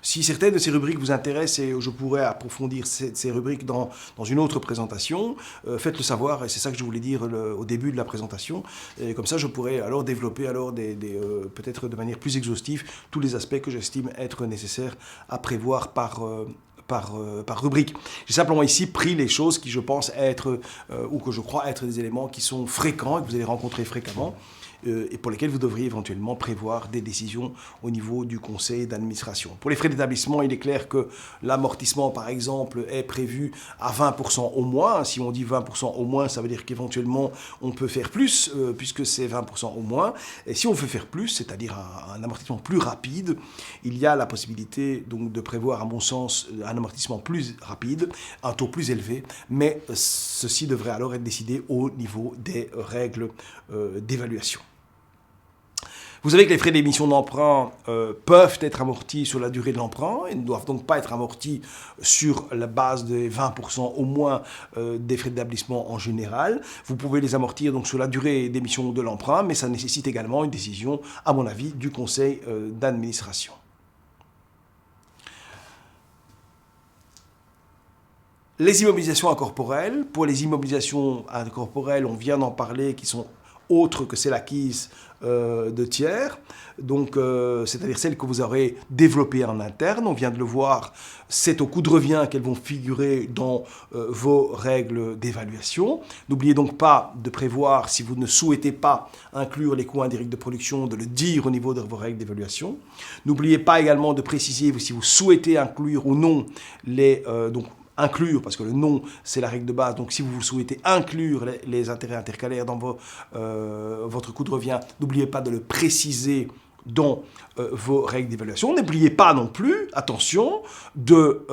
Si certaines de ces rubriques vous intéressent et je pourrais approfondir ces rubriques dans une autre présentation, faites-le savoir, et c'est ça que je voulais dire au début de la présentation. Et comme ça, je pourrais alors développer peut-être de manière plus exhaustive tous les aspects que j'estime être nécessaires à prévoir par rubrique. J'ai simplement ici pris les choses qui je pense être, ou que je crois être des éléments qui sont fréquents et que vous allez rencontrer fréquemment, et pour lesquels vous devriez éventuellement prévoir des décisions au niveau du conseil d'administration. Pour les frais d'établissement, il est clair que l'amortissement, par exemple, est prévu à 20% au moins. Si on dit 20% au moins, ça veut dire qu'éventuellement, on peut faire plus, puisque c'est 20% au moins. Et si on veut faire plus, c'est-à-dire un amortissement plus rapide, il y a la possibilité donc de prévoir, à mon sens, un amortissement plus rapide, un taux plus élevé, mais ceci devrait alors être décidé au niveau des règles d'évaluation. Vous savez que les frais d'émission d'emprunt peuvent être amortis sur la durée de l'emprunt et ne doivent donc pas être amortis sur la base des 20% au moins des frais d'établissement en général. Vous pouvez les amortir donc sur la durée d'émission de l'emprunt, mais ça nécessite également une décision, à mon avis, du conseil d'administration. Les immobilisations incorporelles. Pour les immobilisations incorporelles, on vient d'en parler, qui sont autres que celles acquises de tiers, donc c'est-à-dire celles que vous aurez développées en interne. On vient de le voir, c'est au coût de revient qu'elles vont figurer dans vos règles d'évaluation. N'oubliez donc pas de prévoir, si vous ne souhaitez pas inclure les coûts indirects de production, de le dire au niveau de vos règles d'évaluation. N'oubliez pas également de préciser si vous souhaitez inclure ou non inclure, parce que le non, c'est la règle de base. Donc, si vous souhaitez inclure les intérêts intercalaires dans votre coût de revient, n'oubliez pas de le préciser dans vos règles d'évaluation. N'oubliez pas non plus, attention, de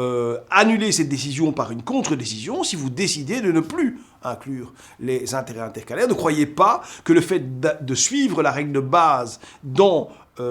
annuler cette décision par une contre-décision si vous décidez de ne plus inclure les intérêts intercalaires. Ne croyez pas que le fait de suivre la règle de base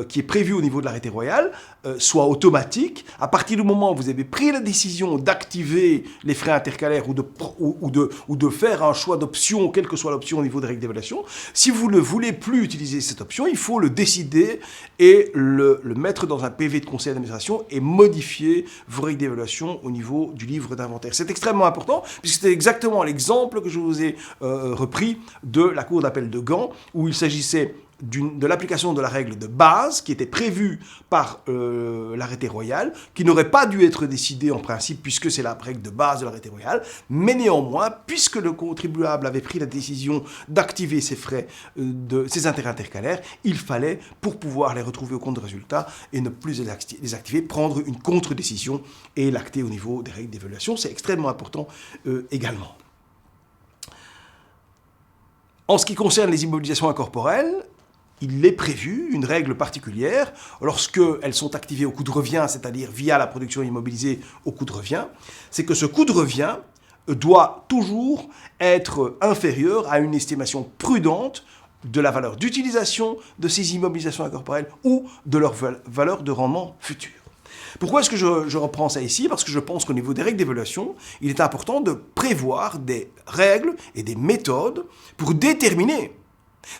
qui est prévu au niveau de l'arrêté royal, soit automatique. À partir du moment où vous avez pris la décision d'activer les frais intercalaires ou de faire un choix d'option, quelle que soit l'option au niveau des règles d'évaluation, si vous ne voulez plus utiliser cette option, il faut le décider et le mettre dans un PV de conseil d'administration et modifier vos règles d'évaluation au niveau du livre d'inventaire. C'est extrêmement important, puisque c'est exactement l'exemple que je vous ai repris de la Cour d'appel de Gand, où il s'agissait de l'application de la règle de base qui était prévue par l'arrêté royal, qui n'aurait pas dû être décidée en principe puisque c'est la règle de base de l'arrêté royal, mais néanmoins, puisque le contribuable avait pris la décision d'activer ses frais, ses intérêts intercalaires, il fallait, pour pouvoir les retrouver au compte de résultat et ne plus les activer, prendre une contre-décision et l'acter au niveau des règles d'évaluation. C'est extrêmement important également. En ce qui concerne les immobilisations incorporelles, il est prévu une règle particulière lorsqu'elles sont activées au coût de revient, c'est-à-dire via la production immobilisée au coût de revient, c'est que ce coût de revient doit toujours être inférieur à une estimation prudente de la valeur d'utilisation de ces immobilisations incorporelles ou de leur valeur de rendement futur. Pourquoi est-ce que je reprends ça ici? Parce que je pense qu'au niveau des règles d'évaluation, il est important de prévoir des règles et des méthodes pour déterminer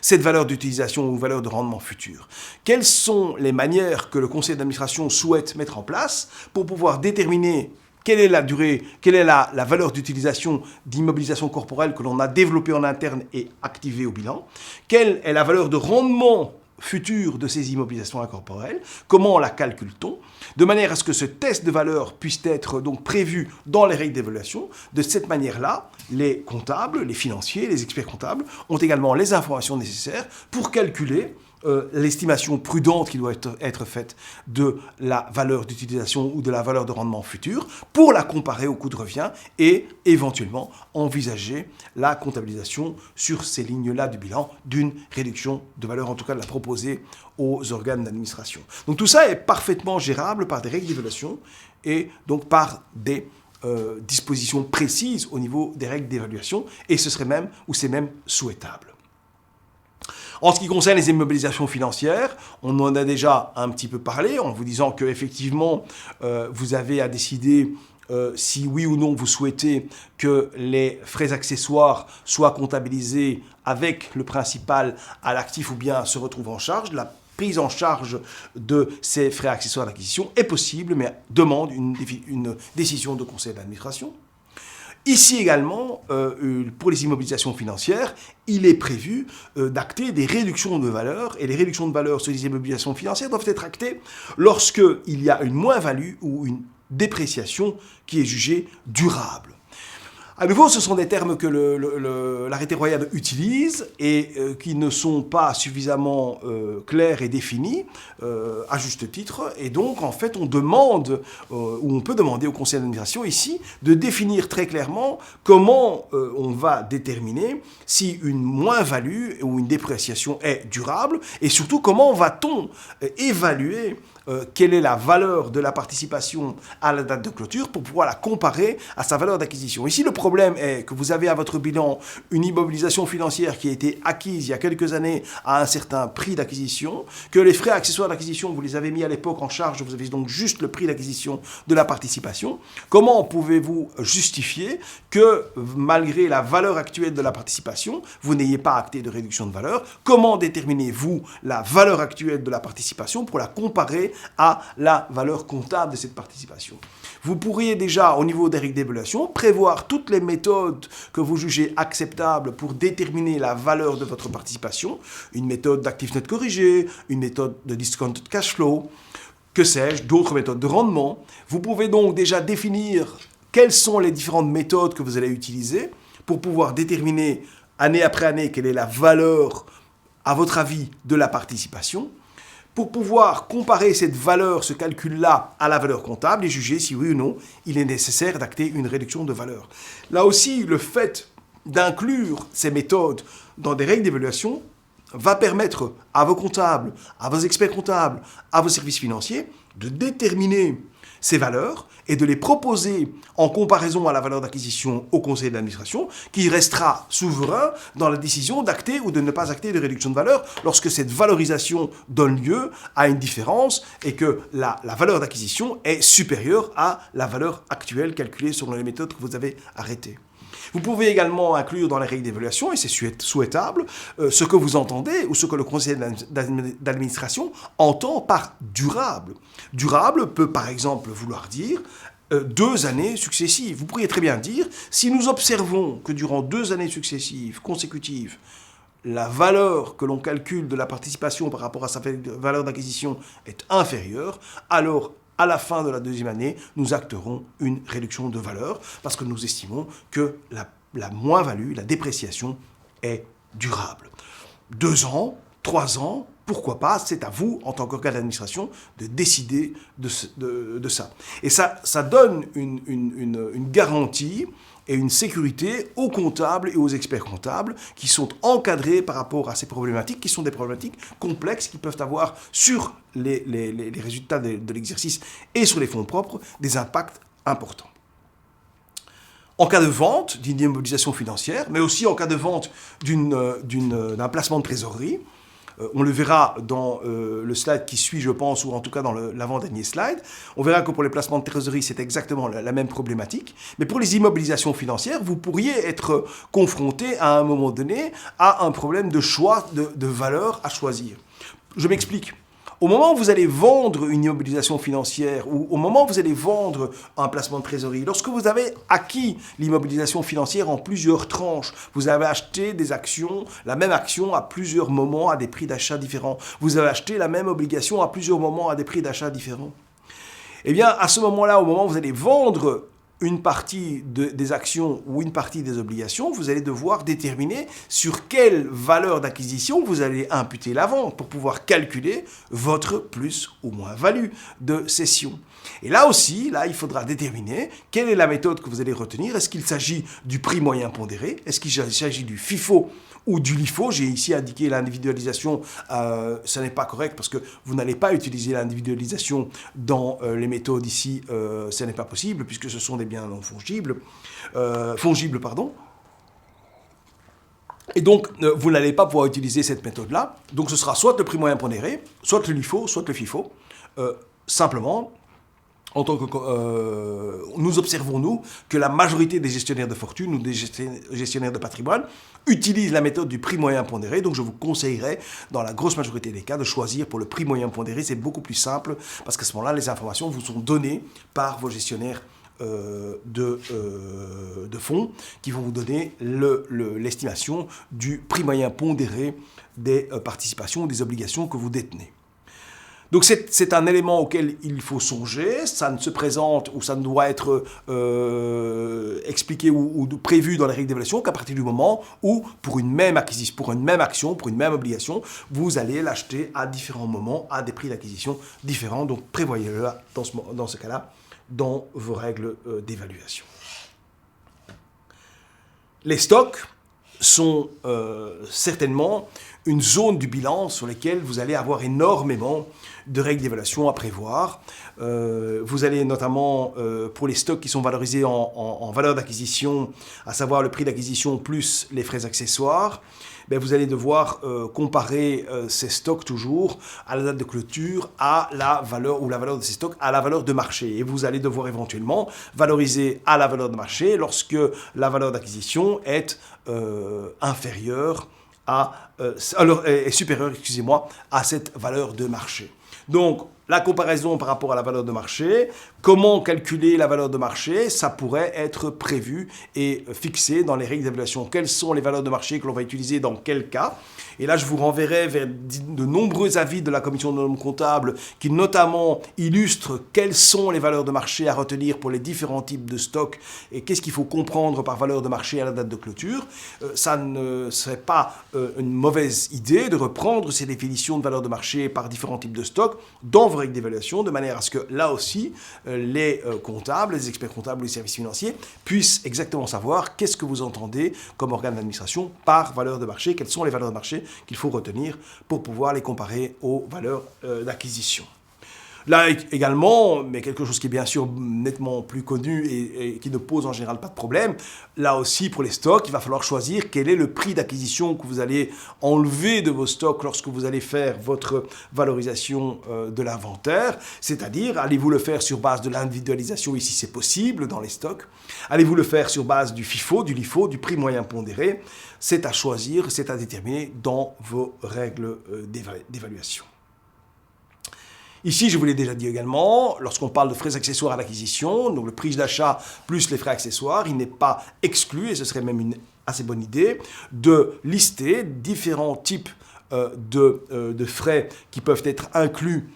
cette valeur d'utilisation ou valeur de rendement futur. Quelles sont les manières que le conseil d'administration souhaite mettre en place pour pouvoir déterminer quelle est la durée, quelle est la valeur d'utilisation d'immobilisation corporelle que l'on a développée en interne et activée au bilan? Quelle est la valeur de rendement futur de ces immobilisations incorporelles? Comment la calcule-t-on? De manière à ce que ce test de valeur puisse être donc prévu dans les règles d'évaluation. De cette manière-là, les comptables, les financiers, les experts comptables ont également les informations nécessaires pour calculer l'estimation prudente qui doit être faite de la valeur d'utilisation ou de la valeur de rendement futur pour la comparer au coût de revient et éventuellement envisager la comptabilisation sur ces lignes-là du bilan d'une réduction de valeur, en tout cas de la proposer aux organes d'administration. Donc tout ça est parfaitement gérable par des règles d'évaluation et donc par des dispositions précises au niveau des règles d'évaluation et ce serait même ou c'est même souhaitable. En ce qui concerne les immobilisations financières, on en a déjà un petit peu parlé en vous disant qu'effectivement, vous avez à décider si oui ou non vous souhaitez que les frais accessoires soient comptabilisés avec le principal à l'actif ou bien se retrouvent en charge. La prise en charge de ces frais accessoires d'acquisition est possible, mais demande une décision de conseil d'administration. Ici également, pour les immobilisations financières, il est prévu d'acter des réductions de valeur. Et les réductions de valeur sur les immobilisations financières doivent être actées lorsqu'il y a une moins-value ou une dépréciation qui est jugée durable. À nouveau, ce sont des termes que l'arrêté royal utilise et qui ne sont pas suffisamment clairs et définis, à juste titre. Et donc, en fait, on demande, ou on peut demander au conseil d'administration ici, de définir très clairement comment on va déterminer si une moins-value ou une dépréciation est durable et surtout comment va-t-on évaluer quelle est la valeur de la participation à la date de clôture pour pouvoir la comparer à sa valeur d'acquisition. Ici, le problème est que vous avez à votre bilan une immobilisation financière qui a été acquise il y a quelques années à un certain prix d'acquisition, que les frais accessoires d'acquisition, vous les avez mis à l'époque en charge, vous avez donc juste le prix d'acquisition de la participation. Comment pouvez-vous justifier que malgré la valeur actuelle de la participation, vous n'ayez pas acté de réduction de valeur? Comment déterminez-vous la valeur actuelle de la participation pour la comparer à la valeur comptable de cette participation? Vous pourriez déjà, au niveau des règles d'évaluation, prévoir toutes les méthodes que vous jugez acceptables pour déterminer la valeur de votre participation. Une méthode d'actif net corrigé, une méthode de discounted cash flow, que sais-je, d'autres méthodes de rendement. Vous pouvez donc déjà définir quelles sont les différentes méthodes que vous allez utiliser pour pouvoir déterminer année après année quelle est la valeur, à votre avis, de la participation. Pour pouvoir comparer cette valeur, ce calcul-là, à la valeur comptable et juger si oui ou non il est nécessaire d'acter une réduction de valeur. Là aussi, le fait d'inclure ces méthodes dans des règles d'évaluation va permettre à vos comptables, à vos experts comptables, à vos services financiers de déterminer ces valeurs et de les proposer en comparaison à la valeur d'acquisition au conseil d'administration, qui restera souverain dans la décision d'acter ou de ne pas acter de réduction de valeur lorsque cette valorisation donne lieu à une différence et que la valeur d'acquisition est supérieure à la valeur actuelle calculée selon les méthodes que vous avez arrêtées. Vous pouvez également inclure dans les règles d'évaluation, et c'est souhaitable, ce que vous entendez ou ce que le conseil d'administration entend par durable. Durable peut par exemple vouloir dire 2 années successives. Vous pourriez très bien dire, si nous observons que durant 2 années successives, consécutives, la valeur que l'on calcule de la participation par rapport à sa valeur d'acquisition est inférieure, alors à la fin de la 2e année, nous acterons une réduction de valeur parce que nous estimons que la moins-value, la dépréciation est durable. 2 ans, 3 ans, pourquoi pas, c'est à vous, en tant qu'organe d'administration, de décider de ça. Et ça donne une garantie et une sécurité aux comptables et aux experts comptables qui sont encadrés par rapport à ces problématiques, qui sont des problématiques complexes qui peuvent avoir sur les résultats de l'exercice et sur les fonds propres des impacts importants. En cas de vente d'une immobilisation financière, mais aussi en cas de vente d'un placement de trésorerie, on le verra dans le slide qui suit, je pense, ou en tout cas dans l'avant-dernier slide. On verra que pour les placements de trésorerie, c'est exactement la même problématique. Mais pour les immobilisations financières, vous pourriez être confronté à un moment donné à un problème de choix de valeur à choisir. Je m'explique. Au moment où vous allez vendre une immobilisation financière ou au moment où vous allez vendre un placement de trésorerie, lorsque vous avez acquis l'immobilisation financière en plusieurs tranches, vous avez acheté des actions, la même action à plusieurs moments à des prix d'achat différents, vous avez acheté la même obligation à plusieurs moments à des prix d'achat différents. Eh bien, à ce moment-là, au moment où vous allez vendre une partie des actions ou une partie des obligations, vous allez devoir déterminer sur quelle valeur d'acquisition vous allez imputer la vente pour pouvoir calculer votre plus ou moins-value de cession. Et là aussi, il faudra déterminer quelle est la méthode que vous allez retenir. Est-ce qu'il s'agit du prix moyen pondéré? Est-ce qu'il s'agit du FIFO ou du LIFO? J'ai ici indiqué l'individualisation, ce n'est pas correct parce que vous n'allez pas utiliser l'individualisation dans les méthodes ici, ce n'est pas possible puisque ce sont des biens non fongibles, Et donc, vous n'allez pas pouvoir utiliser cette méthode-là. Donc, ce sera soit le prix moyen pondéré, soit le LIFO, soit le FIFO. Simplement, nous observons, nous, que la majorité des gestionnaires de fortune ou des gestionnaires de patrimoine utilisent la méthode du prix moyen pondéré. Donc, je vous conseillerais, dans la grosse majorité des cas, de choisir pour le prix moyen pondéré. C'est beaucoup plus simple parce qu'à ce moment-là, les informations vous sont données par vos gestionnaires de fonds qui vont vous donner l'estimation du prix moyen pondéré des participations ou des obligations que vous détenez. Donc c'est un élément auquel il faut songer, ça ne se présente ou ça ne doit être expliqué ou prévu dans les règles d'évaluation qu'à partir du moment où pour une même acquisition, pour une même action, pour une même obligation, vous allez l'acheter à différents moments à des prix d'acquisition différents. Donc prévoyez-le dans ce cas-là dans vos règles d'évaluation. Les stocks sont certainement une zone du bilan sur laquelle vous allez avoir énormément de règles d'évaluation à prévoir. Vous allez notamment, pour les stocks qui sont valorisés en valeur d'acquisition, à savoir le prix d'acquisition plus les frais accessoires, vous allez devoir comparer ces stocks toujours à la date de clôture à la valeur, ou la valeur de ces stocks à la valeur de marché. Et vous allez devoir éventuellement valoriser à la valeur de marché lorsque la valeur d'acquisition est inférieure est supérieure, à cette valeur de marché. Donc, la comparaison par rapport à la valeur de marché, comment calculer la valeur de marché, ça pourrait être prévu et fixé dans les règles d'évaluation. Quelles sont les valeurs de marché que l'on va utiliser dans quel cas? Et là, je vous renverrai vers de nombreux avis de la commission de normes comptables qui notamment illustrent quelles sont les valeurs de marché à retenir pour les différents types de stocks et qu'est-ce qu'il faut comprendre par valeur de marché à la date de clôture. Ça ne serait pas une mauvaise idée de reprendre ces définitions de valeur de marché par différents types de stocks dans vos règles d'évaluation, de manière à ce que là aussi, les comptables, les experts comptables, les services financiers puissent exactement savoir qu'est-ce que vous entendez comme organe d'administration par valeur de marché, quelles sont les valeurs de marché qu'il faut retenir pour pouvoir les comparer aux valeurs d'acquisition. Là également, mais quelque chose qui est bien sûr nettement plus connu et qui ne pose en général pas de problème, là aussi pour les stocks, il va falloir choisir quel est le prix d'acquisition que vous allez enlever de vos stocks lorsque vous allez faire votre valorisation de l'inventaire, c'est-à-dire allez-vous le faire sur base de l'individualisation ici c'est possible dans les stocks, allez-vous le faire sur base du FIFO, du LIFO, du prix moyen pondéré, c'est à choisir, c'est à déterminer dans vos règles d'évaluation. Ici, je vous l'ai déjà dit également, lorsqu'on parle de frais accessoires à l'acquisition, donc le prix d'achat plus les frais accessoires, il n'est pas exclu, et ce serait même une assez bonne idée, de lister différents types de frais qui peuvent être inclus,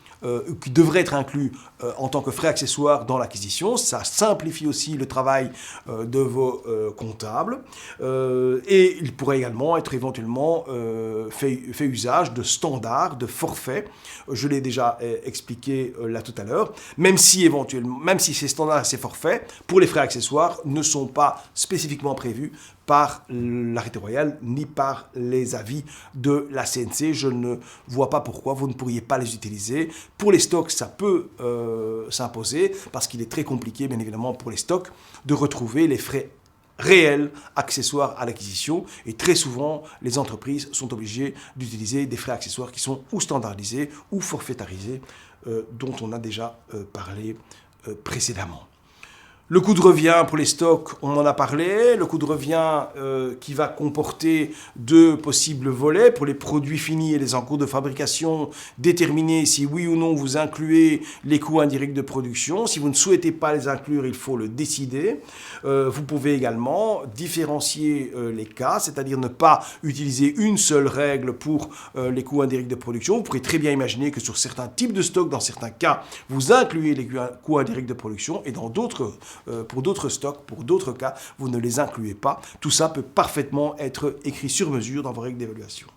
qui devraient être inclus en tant que frais accessoires dans l'acquisition. Ça simplifie aussi le travail de vos comptables. Et il pourrait également être éventuellement fait usage de standards, de forfaits. Je l'ai déjà expliqué là tout à l'heure. Même si ces standards et ces forfaits, pour les frais accessoires, ne sont pas spécifiquement prévus par l'arrêté royal ni par les avis de la CNC. Je ne vois pas pourquoi vous ne pourriez pas les utiliser. Pour les stocks, ça peut s'imposer parce qu'il est très compliqué, bien évidemment, pour les stocks de retrouver les frais réels accessoires à l'acquisition. Et très souvent, les entreprises sont obligées d'utiliser des frais accessoires qui sont ou standardisés ou forfaitarisés, dont on a déjà parlé précédemment. Le coût de revient pour les stocks, on en a parlé. Le coût de revient qui va comporter deux possibles volets pour les produits finis et les en cours de fabrication. Déterminer si oui ou non vous incluez les coûts indirects de production. Si vous ne souhaitez pas les inclure, il faut le décider. Vous pouvez également différencier les cas, c'est-à-dire ne pas utiliser une seule règle pour les coûts indirects de production. Vous pourrez très bien imaginer que sur certains types de stocks, dans certains cas, vous incluez les coûts indirects de production et dans d'autres pour d'autres stocks, pour d'autres cas, vous ne les incluez pas. Tout ça peut parfaitement être écrit sur mesure dans vos règles d'évaluation.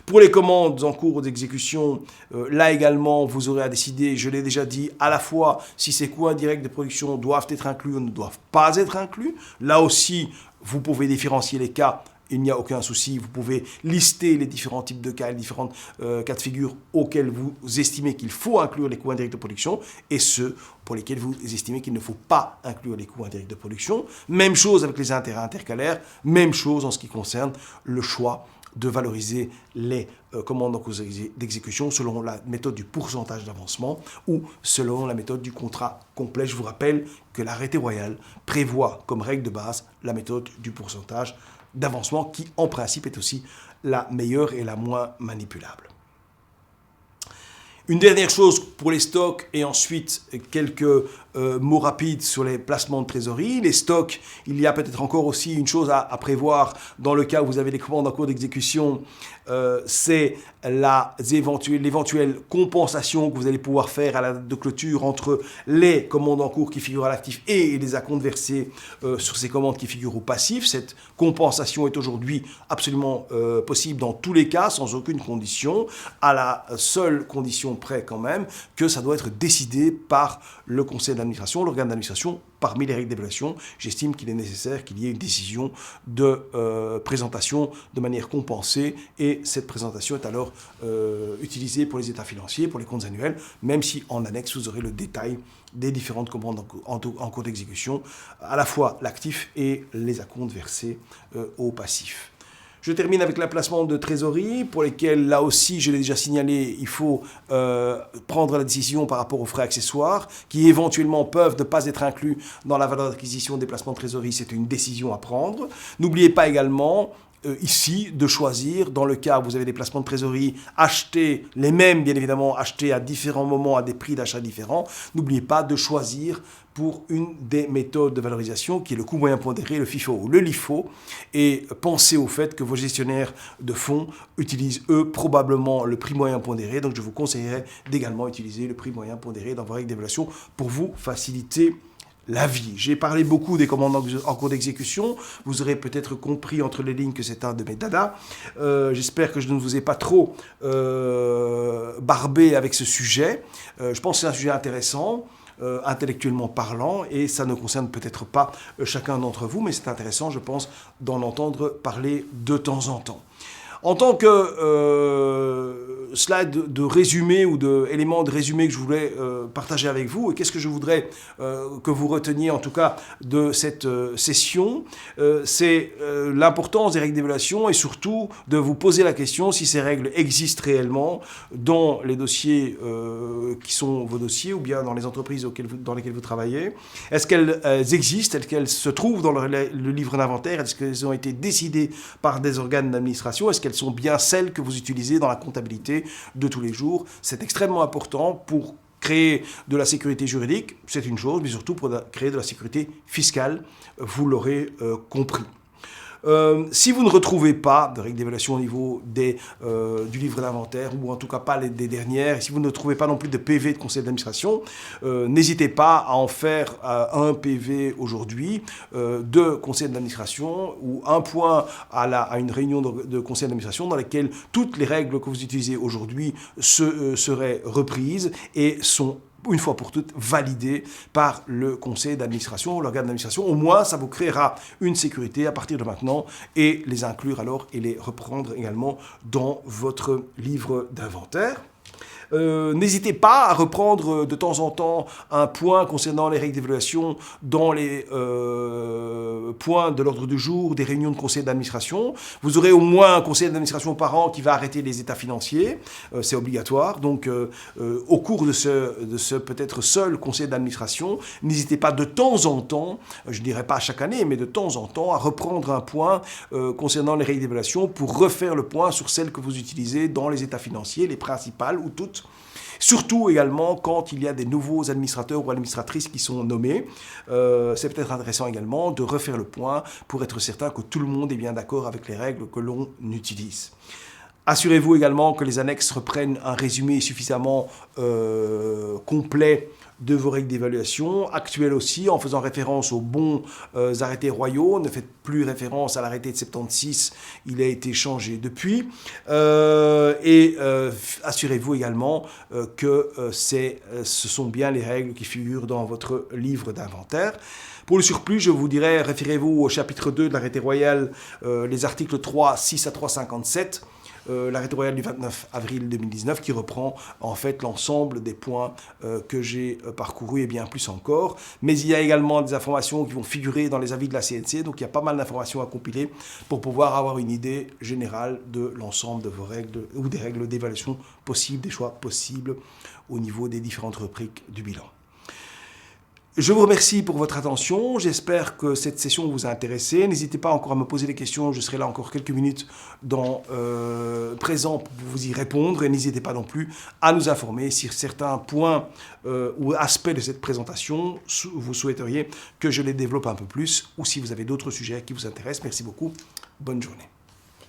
Pour les commandes en cours d'exécution, là également, vous aurez à décider, je l'ai déjà dit, à la fois si ces coûts indirects de production doivent être inclus ou ne doivent pas être inclus. Là aussi, vous pouvez différencier les cas. Il n'y a aucun souci, vous pouvez lister les différents types de cas, les différents cas de figure auxquels vous estimez qu'il faut inclure les coûts indirects de production et ceux pour lesquels vous estimez qu'il ne faut pas inclure les coûts indirects de production. Même chose avec les intérêts intercalaires, même chose en ce qui concerne le choix de valoriser les commandes en cours d'exécution selon la méthode du pourcentage d'avancement ou selon la méthode du contrat complet. Je vous rappelle que l'arrêté royal prévoit comme règle de base la méthode du pourcentage d'avancement qui, en principe, est aussi la meilleure et la moins manipulable. Une dernière chose pour les stocks et ensuite quelques mots rapides sur les placements de trésorerie. Les stocks, il y a peut-être encore aussi une chose à prévoir dans le cas où vous avez des commandes en cours d'exécution, c'est l'éventuelle compensation que vous allez pouvoir faire à la date de clôture entre les commandes en cours qui figurent à l'actif et les acomptes versés sur ces commandes qui figurent au passif. Cette compensation est aujourd'hui absolument possible dans tous les cas, sans aucune condition, à la seule condition près quand même que ça doit être décidé par le conseil d'administration, l'organe d'administration. Parmi les règles d'évaluation, j'estime qu'il est nécessaire qu'il y ait une décision de présentation de manière compensée et cette présentation est alors utilisée pour les états financiers, pour les comptes annuels, même si en annexe vous aurez le détail des différentes commandes en cours d'exécution, à la fois l'actif et les acomptes versés au passif. Je termine avec le placement de trésorerie, pour lesquels, là aussi, je l'ai déjà signalé, il faut prendre la décision par rapport aux frais accessoires, qui éventuellement peuvent ne pas être inclus dans la valeur d'acquisition des placements de trésorerie. C'est une décision à prendre. N'oubliez pas également, ici, de choisir, dans le cas où vous avez des placements de trésorerie achetés, les mêmes, bien évidemment, achetés à différents moments, à des prix d'achat différents. N'oubliez pas de choisir pour une des méthodes de valorisation qui est le coût moyen pondéré, le FIFO ou le LIFO, et pensez au fait que vos gestionnaires de fonds utilisent eux probablement le prix moyen pondéré, donc je vous conseillerais d'également utiliser le prix moyen pondéré dans vos règles d'évaluation pour vous faciliter la vie. J'ai parlé beaucoup des commandes en cours d'exécution. Vous aurez peut-être compris entre les lignes que c'est un de mes dadas. J'espère que je ne vous ai pas trop barbé avec ce sujet. Je pense que c'est un sujet intéressant. Intellectuellement parlant, et ça ne concerne peut-être pas chacun d'entre vous, mais c'est intéressant, je pense, d'en entendre parler de temps en temps. En tant que slide de résumé ou d'élément de résumé que je voulais partager avec vous, et qu'est-ce que je voudrais que vous reteniez en tout cas de cette session, c'est l'importance des règles d'évaluation et surtout de vous poser la question si ces règles existent réellement dans les dossiers qui sont vos dossiers ou bien dans les entreprises dans lesquelles vous travaillez. Est-ce qu'elles existent? Est-ce qu'elles se trouvent dans le livre d'inventaire? Est-ce qu'elles ont été décidées par des organes d'administration? Est-ce qu'elles sont bien celles que vous utilisez dans la comptabilité de tous les jours? C'est extrêmement important pour créer de la sécurité juridique, c'est une chose, mais surtout pour créer de la sécurité fiscale, vous l'aurez compris. Si vous ne retrouvez pas de règles d'évaluation au niveau du livre d'inventaire, ou en tout cas pas des dernières, et si vous ne trouvez pas non plus de PV de conseil d'administration, n'hésitez pas à en faire un PV aujourd'hui de conseil d'administration ou un point à une réunion de conseil d'administration dans laquelle toutes les règles que vous utilisez aujourd'hui seraient reprises et sont une fois pour toutes validé par le conseil d'administration ou l'organe d'administration. Au moins, ça vous créera une sécurité à partir de maintenant et les inclure alors et les reprendre également dans votre livre d'inventaire. N'hésitez pas à reprendre de temps en temps un point concernant les règles d'évaluation dans les points de l'ordre du jour des réunions de conseil d'administration. Vous aurez au moins un conseil d'administration par an qui va arrêter les états financiers, c'est obligatoire. Donc au cours de ce peut-être seul conseil d'administration, n'hésitez pas de temps en temps, je ne dirais pas chaque année, mais de temps en temps à reprendre un point concernant les règles d'évaluation pour refaire le point sur celles que vous utilisez dans les états financiers, les principales ou toutes. Surtout également quand il y a des nouveaux administrateurs ou administratrices qui sont nommés. C'est peut-être intéressant également de refaire le point pour être certain que tout le monde est bien d'accord avec les règles que l'on utilise. Assurez-vous également que les annexes reprennent un résumé suffisamment complet de vos règles d'évaluation, actuelles aussi, en faisant référence aux bons arrêtés royaux. Ne faites plus référence à l'arrêté de 76, il a été changé depuis. Assurez-vous également que ce sont bien les règles qui figurent dans votre livre d'inventaire. Pour le surplus, je vous dirais, référez-vous au chapitre 2 de l'arrêté royal, les articles 3, 6 à 357, l'arrêté royal du 29 avril 2019 qui reprend en fait l'ensemble des points que j'ai parcourus et bien plus encore. Mais il y a également des informations qui vont figurer dans les avis de la CNC, donc il y a pas mal d'informations à compiler pour pouvoir avoir une idée générale de l'ensemble de vos règles ou des règles d'évaluation possibles, des choix possibles au niveau des différentes rubriques du bilan. Je vous remercie pour votre attention. J'espère que cette session vous a intéressé. N'hésitez pas encore à me poser des questions. Je serai là encore quelques minutes présent pour vous y répondre. Et n'hésitez pas non plus à nous informer si certains points ou aspects de cette présentation, vous souhaiteriez que je les développe un peu plus ou si vous avez d'autres sujets qui vous intéressent. Merci beaucoup. Bonne journée.